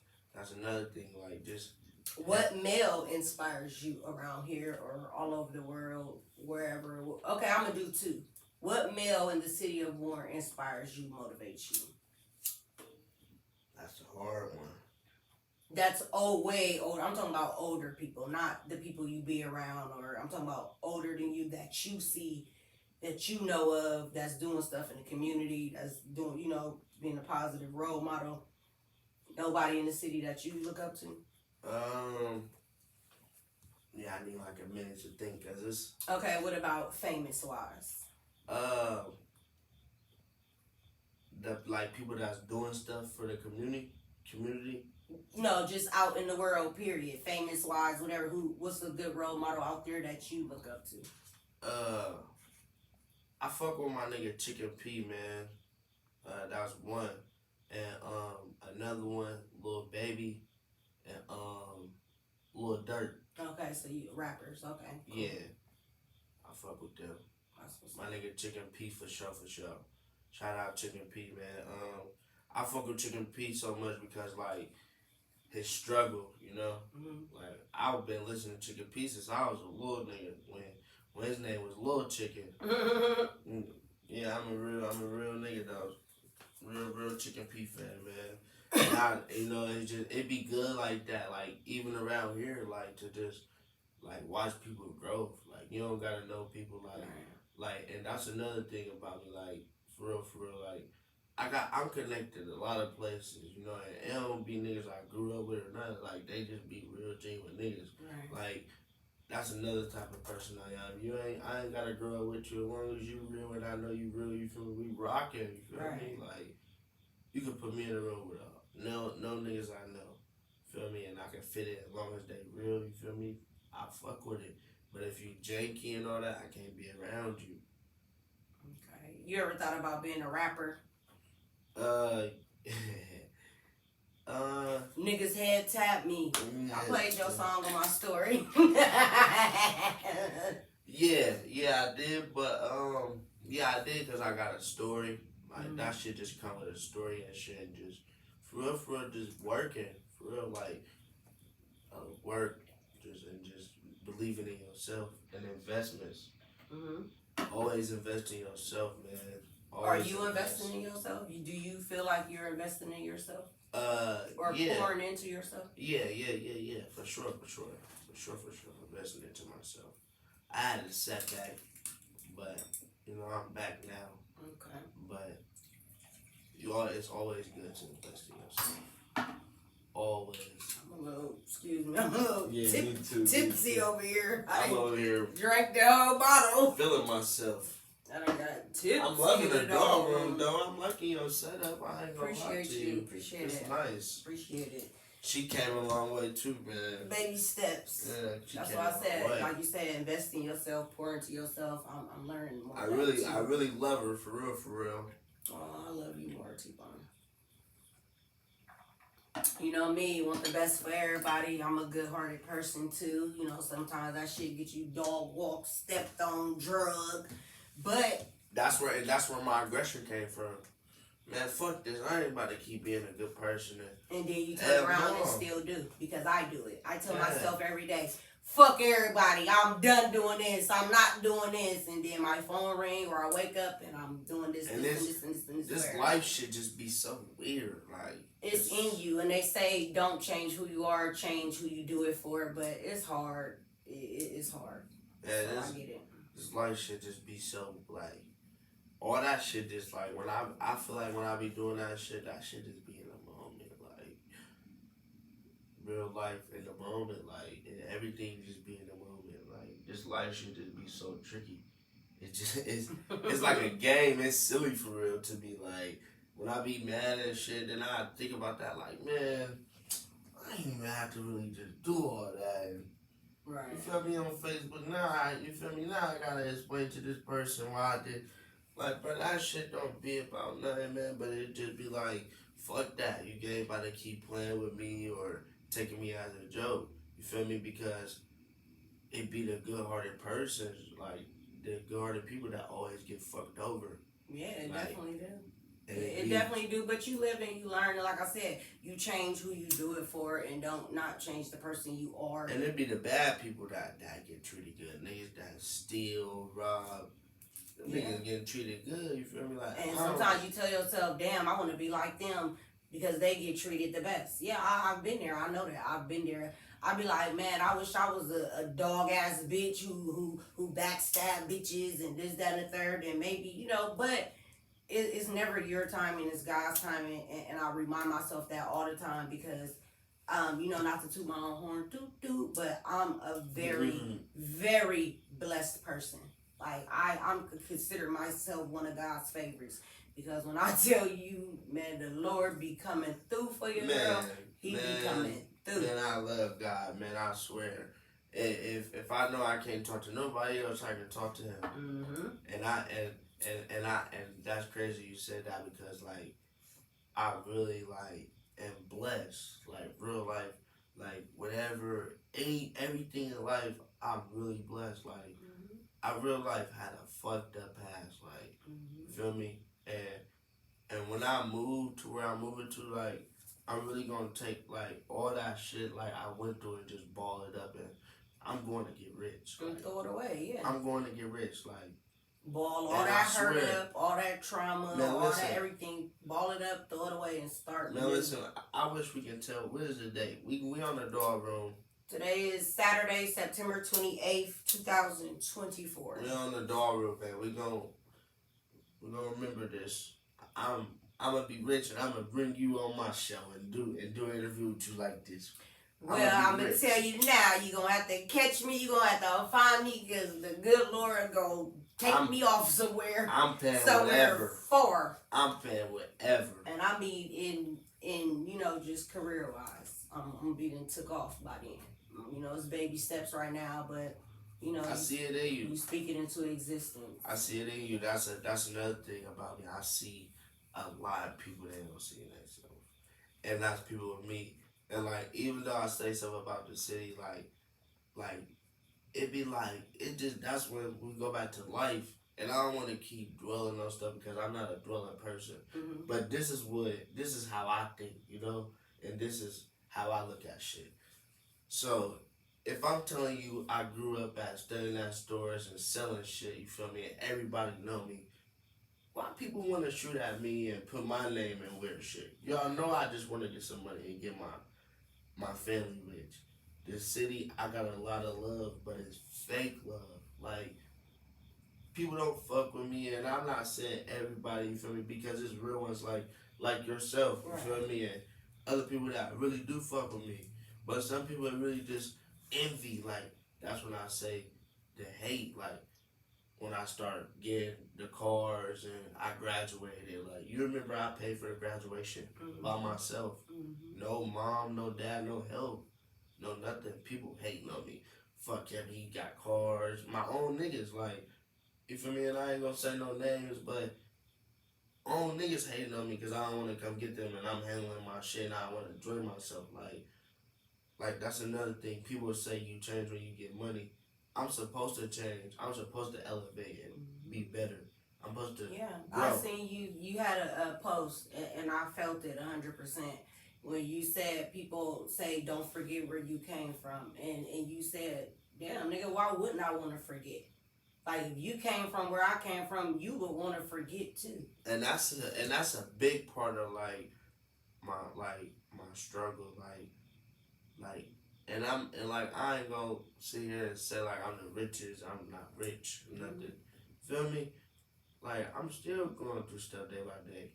another thing. Like, just... What male inspires you around here or all over the world, wherever? Okay, I'm going to do two. What male in the city of Warren inspires you, motivates you? That's a hard one. That's way older. I'm talking about older people, not the people you be around. Or I'm talking about older than you that you see, that you know of, that's doing stuff in the community, that's doing, you know, being a positive role model. Nobody in the city that you look up to? Yeah, I need like a minute to think, cause it's... Okay, what about famous wise? The like people that's doing stuff for the community. No, just out in the world, period. Famous wise, whatever. What's a good role model out there that you look up to? I fuck with my nigga Chicken P, man. That was one. And another one, Lil Baby. And Lil Durk. Okay, so you rappers. Okay. Cool. Yeah, I fuck with them. That's what's My up. nigga Chicken P for sure, for sure. Shout out Chicken P, man. I fuck with Chicken P so much because like his struggle, you know. Mm-hmm. Like I've been listening to Chicken P since I was a little nigga when his name was Lil Chicken. Mm, yeah, I'm a real nigga though. Real Chicken P fan, man. And you know, it be good like that. Like even around here, like to just like watch people grow. Like you don't gotta know people like, and that's another thing about me. Like for real. Like I'm connected a lot of places, you know, and it don't be niggas I grew up with or nothing. Like they just be real genuine niggas. Right. Like that's another type of person I am. I ain't gotta grow up with you as long as you real and I know you real. You feel me? We rocking. You feel me? Like you can put me in a room with no niggas I know. Feel me? And I can fit it as long as they real. You feel me? I fuck with it. But if you janky and all that, I can't be around you. Okay. You ever thought about being a rapper? Niggas head tap me. I played your song on my story. yeah, I did, but I did because I got a story. Like that shit just come with a story and shit, and just for real, just working for real, like work, just believing in yourself and investments. Always invest in yourself, man. Always Are you investing in yourself? Do you feel like you're investing in yourself? Or Yeah. pouring into yourself? Yeah, for sure. Investing into myself. I had a setback, but you know I'm back now. Okay. But it's always good to invest in yourself. Always. I'm a little Me too. tipsy over here. I'm over here Drank the whole bottle. feeling myself. I done got tipsy. I'm loving the dog room though. I'm liking your setup. I ain't gonna lie to Appreciate you. you. Appreciate It's it. nice. Appreciate it. She came a long way too, man. Baby steps. Yeah, she That's came why I a long said, way. like you said, invest in yourself, pour into yourself. I'm learning more. I about really you. love her for real. Oh, I love you more, T-Bone. You know me, want the best for everybody. I'm a good-hearted person too. You know, sometimes that shit get you dog walked, stepped on, drug, but That's where my aggression came from. Man, fuck this. I ain't about to keep being a good person. and then you turn Hell around no. and still do because I do it. I tell Yeah. myself every day, fuck everybody. I'm done doing this. I'm not doing this, and then my phone ring or I wake up and I'm doing this, And this. This life should just be so weird. Like It's in you, and they say don't change who you are, change who you do it for. But it's hard. It's hard. Yeah, So I get it. this life should just be so like all that shit. Just like when I feel like when I be doing that shit just be in the moment, like real life in the moment, like and everything just be in the moment. Like this life should just be so tricky. It's like a game. It's silly for real to be like. When I be mad and shit, then I think about that like, man, I ain't even have to really just do all that. And Right. you feel me on Facebook now? You feel me now? I gotta explain to this person why I did. Like, bro, that shit don't be about nothing, man. But it just be like, fuck that. You ain't about to keep playing with me or taking me as a joke. You feel me? Because it be the good-hearted persons, like the good-hearted people that always get fucked over. Yeah, it Like, definitely do. And It definitely do, but you live and you learn. And like I said, you change who you do it for, and don't not change the person you are. And it be the bad people that get treated good. Niggas that steal, rob. Them niggas getting treated good. You feel me? Like, And sometimes you tell yourself, "Damn, I want to be like them because they get treated the best." Yeah, I've been there. I know that. I've been there. I be like, man, I wish I was a dog ass bitch who backstab bitches and this, that, and the third, and maybe but. It's never your timing, it's God's timing, and I remind myself that all the time because, not to toot my own horn, but I'm a very, very blessed person. Like, I'm consider myself one of God's favorites because when I tell you, man, the Lord be coming through for you, girl, He be coming through. Man, I love God, man, I swear. If I know I can't talk to nobody else, I can talk to Him. Mm-hmm. And that's crazy you said that because like I really like am blessed, like real life. like whatever, everything in life, I'm really blessed. Like I real life had a fucked up past. Like you feel me? And when I move to where I'm moving to, like I'm really gonna take like all that shit like I went through and just ball it up, and I'm going to get rich. Like, throw it away, yeah. I'm going to get rich. Like Ball all and that I hurt swear, up, all that trauma, man, all listen, that everything. Ball it up, throw it away, and start. man, listen. I wish we can tell. What is the date? We on the door room. Today is Saturday, September 28th, 2024. We on the door room, man. We gonna remember this. I'm gonna be rich, and I'm gonna bring you on my show and do an interview with you like this. Well, I'm gonna tell you now, you're gonna have to catch me, you're gonna have to find me, because the good Lord gonna take me off somewhere. I'm paying somewhere whatever. far. I'm paying whatever. And I mean in you know, just career wise. I'm gonna be done took off by then. You know, it's baby steps right now, but you know, I see it in you. You speak it into existence. I see it in you. That's another thing about me. I see a lot of people that don't see themselves, and that's people with me. And like, even though I say something about the city, like it be like it just that's when we go back to life. And I don't want to keep dwelling on stuff because I'm not a dwelling person. But this is how I think, you know, and this is how I look at shit. So if I'm telling you I grew up at studying at stores and selling shit, you feel me, and everybody know me, why people want to shoot at me and put my name in weird shit? Y'all know I just want to get some money and get my family rich. This city, I got a lot of love, but it's fake love. Like, people don't fuck with me, and I'm not saying everybody, you feel me, because it's real ones like yourself, you feel me, and other people that really do fuck with me. But some people that really just envy, like, that's when I say the hate, like, when I start getting the cars and I graduated. Like, you remember I paid for the graduation by myself. No mom, no dad, no help, no nothing. People hating on me. Fuck him, he got cars. My own niggas, like, you feel me? And I ain't gonna say no names, but own niggas hating on me because I don't want to come get them and I'm handling my shit and I want to enjoy myself. Like that's another thing. People say you change when you get money. I'm supposed to change. I'm supposed to elevate and be better. I'm supposed to grow. I seen you had a post and I felt it 100% when you said people say don't forget where you came from, and you said, damn nigga, why wouldn't I want to forget? Like, if you came from where I came from, you would want to forget too. And that's a big part of my struggle, and I ain't gonna sit here and say like I'm the richest. I'm not rich, nothing. Feel me? Like, I'm still going through stuff day by day.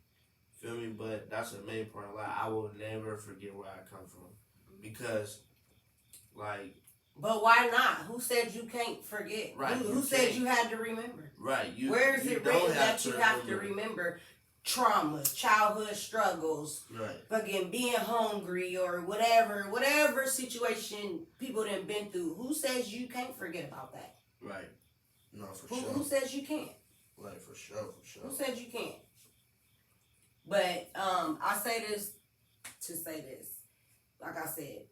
Feel me? But that's the main part. Like, I will never forget where I come from, because like. But why not? Who said you can't forget? Right. Who said you had to remember? Right. Where is it written that you have to remember traumas, childhood struggles, fucking being hungry or whatever situation people done been through? Who says you can't forget about that? Right. No, for sure. Who says you can't? Right, for sure. Who says you can't? But I say this to say this. Like I said,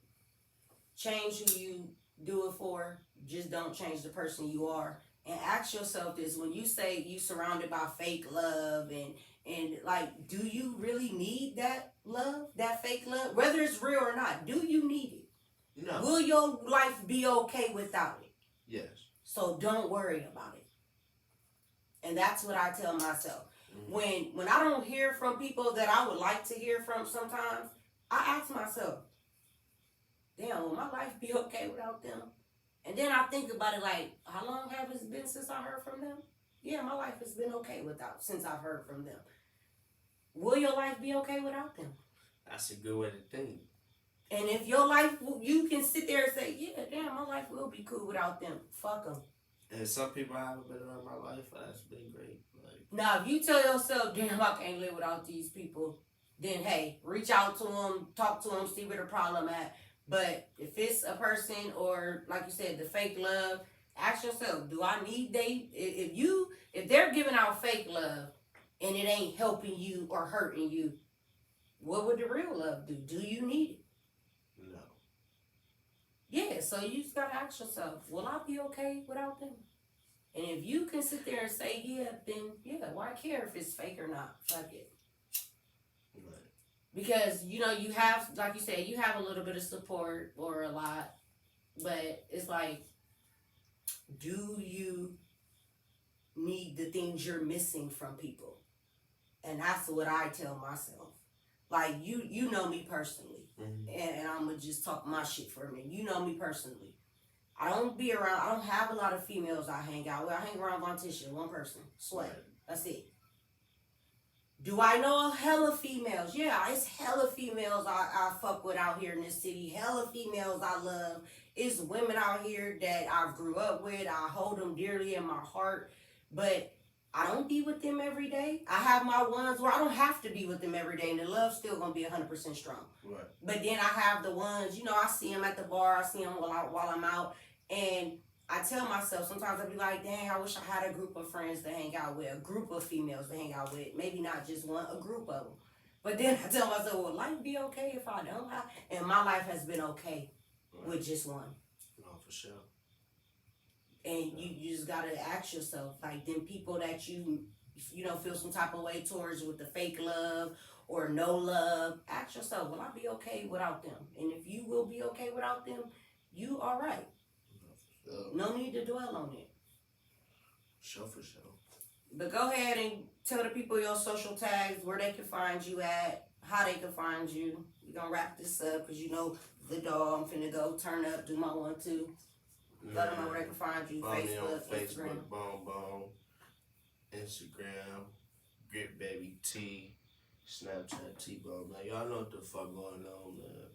change who you do it for. Just don't change the person you are. And ask yourself this: when you say you surrounded by fake love and like, do you really need that love, that fake love, whether it's real or not? Do you need it? No. Will your life be okay without it? Yes. So don't worry about it. And that's what I tell myself. When I don't hear from people that I would like to hear from sometimes, I ask myself, damn, will my life be okay without them? And then I think about it like, how long have it been since I heard from them? Yeah, my life has been okay since I've heard from them. Will your life be okay without them? That's a good way to think. And if your life, you can sit there and say, yeah, damn, my life will be cool without them. Fuck them. And some people haven't been around my life. That's been great. Now, if you tell yourself, damn, I can't live without these people, then hey, reach out to them, talk to them, see where the problem at. But if it's a person or, like you said, the fake love, ask yourself, do I need if they're giving out fake love and it ain't helping you or hurting you, what would the real love do? Do you need it? No. Yeah, so you just gotta ask yourself, will I be okay without them? And if you can sit there and say yeah, then yeah, why care if it's fake or not? Fuck it. Right. Because, you know, you have, like you said, you have a little bit of support or a lot, but it's like, do you need the things you're missing from people? And that's what I tell myself. Like, you know me personally, and I'm gonna just talk my shit for a minute. You know me personally. I don't have a lot of females I hang out with. I hang around Vontisha, one person, Sweat. Right. That's it. Do I know a hella females? Yeah, it's hella females I fuck with out here in this city. Hella females I love. It's women out here that I grew up with. I hold them dearly in my heart. But I don't be with them every day. I have my ones where I don't have to be with them every day, and the love's still gonna be 100% strong. Right. But then I have the ones, you know, I see them at the bar, I see them while I'm out, and I tell myself sometimes I be like, dang, I wish I had a group of friends to hang out with, a group of females to hang out with, maybe not just one, a group of them. But then I tell myself, will life be okay if I don't have? And my life has been okay with just one. No, for sure. And you just gotta ask yourself, like, them people that you know, feel some type of way towards with the fake love or no love, ask yourself, will I be okay without them? And if you will be okay without them, you all right. No need to dwell on it. Sure, for sure. But go ahead and tell the people your social tags, where they can find you at, how they can find you. We're gonna wrap this up because you know ThaDoll. I'm finna go turn up, do my 1-2. Let them know where they can find you. Find me on Facebook, Facebook, Boom, Instagram, Grip Baby T, Snapchat T-Bone. Man, y'all know what the fuck going on, man.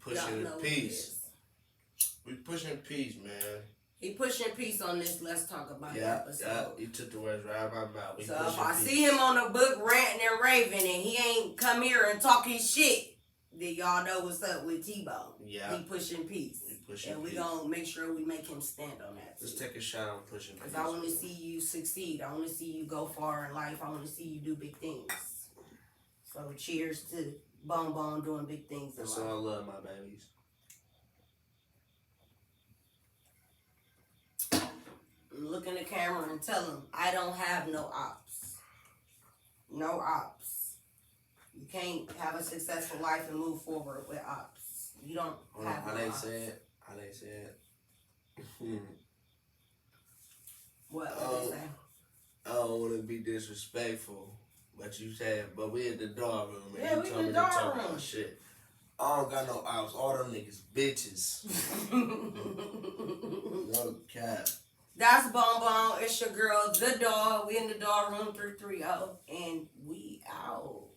Pushing the peace. We pushing peace, man. He pushing peace on this Let's Talk About It episode. Yeah, he took the words right out of my mouth. So if I see him on the book ranting and raving and he ain't come here and talking shit, then y'all know what's up with T-Bone. Yeah. He pushing peace. And we gonna make sure we make him stand on that. Let's take a shot on pushing peace. Because I want to see you succeed. I want to see you go far in life. I want to see you do big things. So cheers to Bone doing big things in life. That's all I love, my babies. Look in the camera and tell them, I don't have no ops. No ops. You can't have a successful life and move forward with ops. You don't have no ops. How they said. What they say? I don't want to be disrespectful, but you said, but we at the dog room, and you told me to talk about shit. I don't got no ops. All them niggas bitches. No cap. That's Bone. It's your girl, ThaDoll. We in the dog room 330, and we out.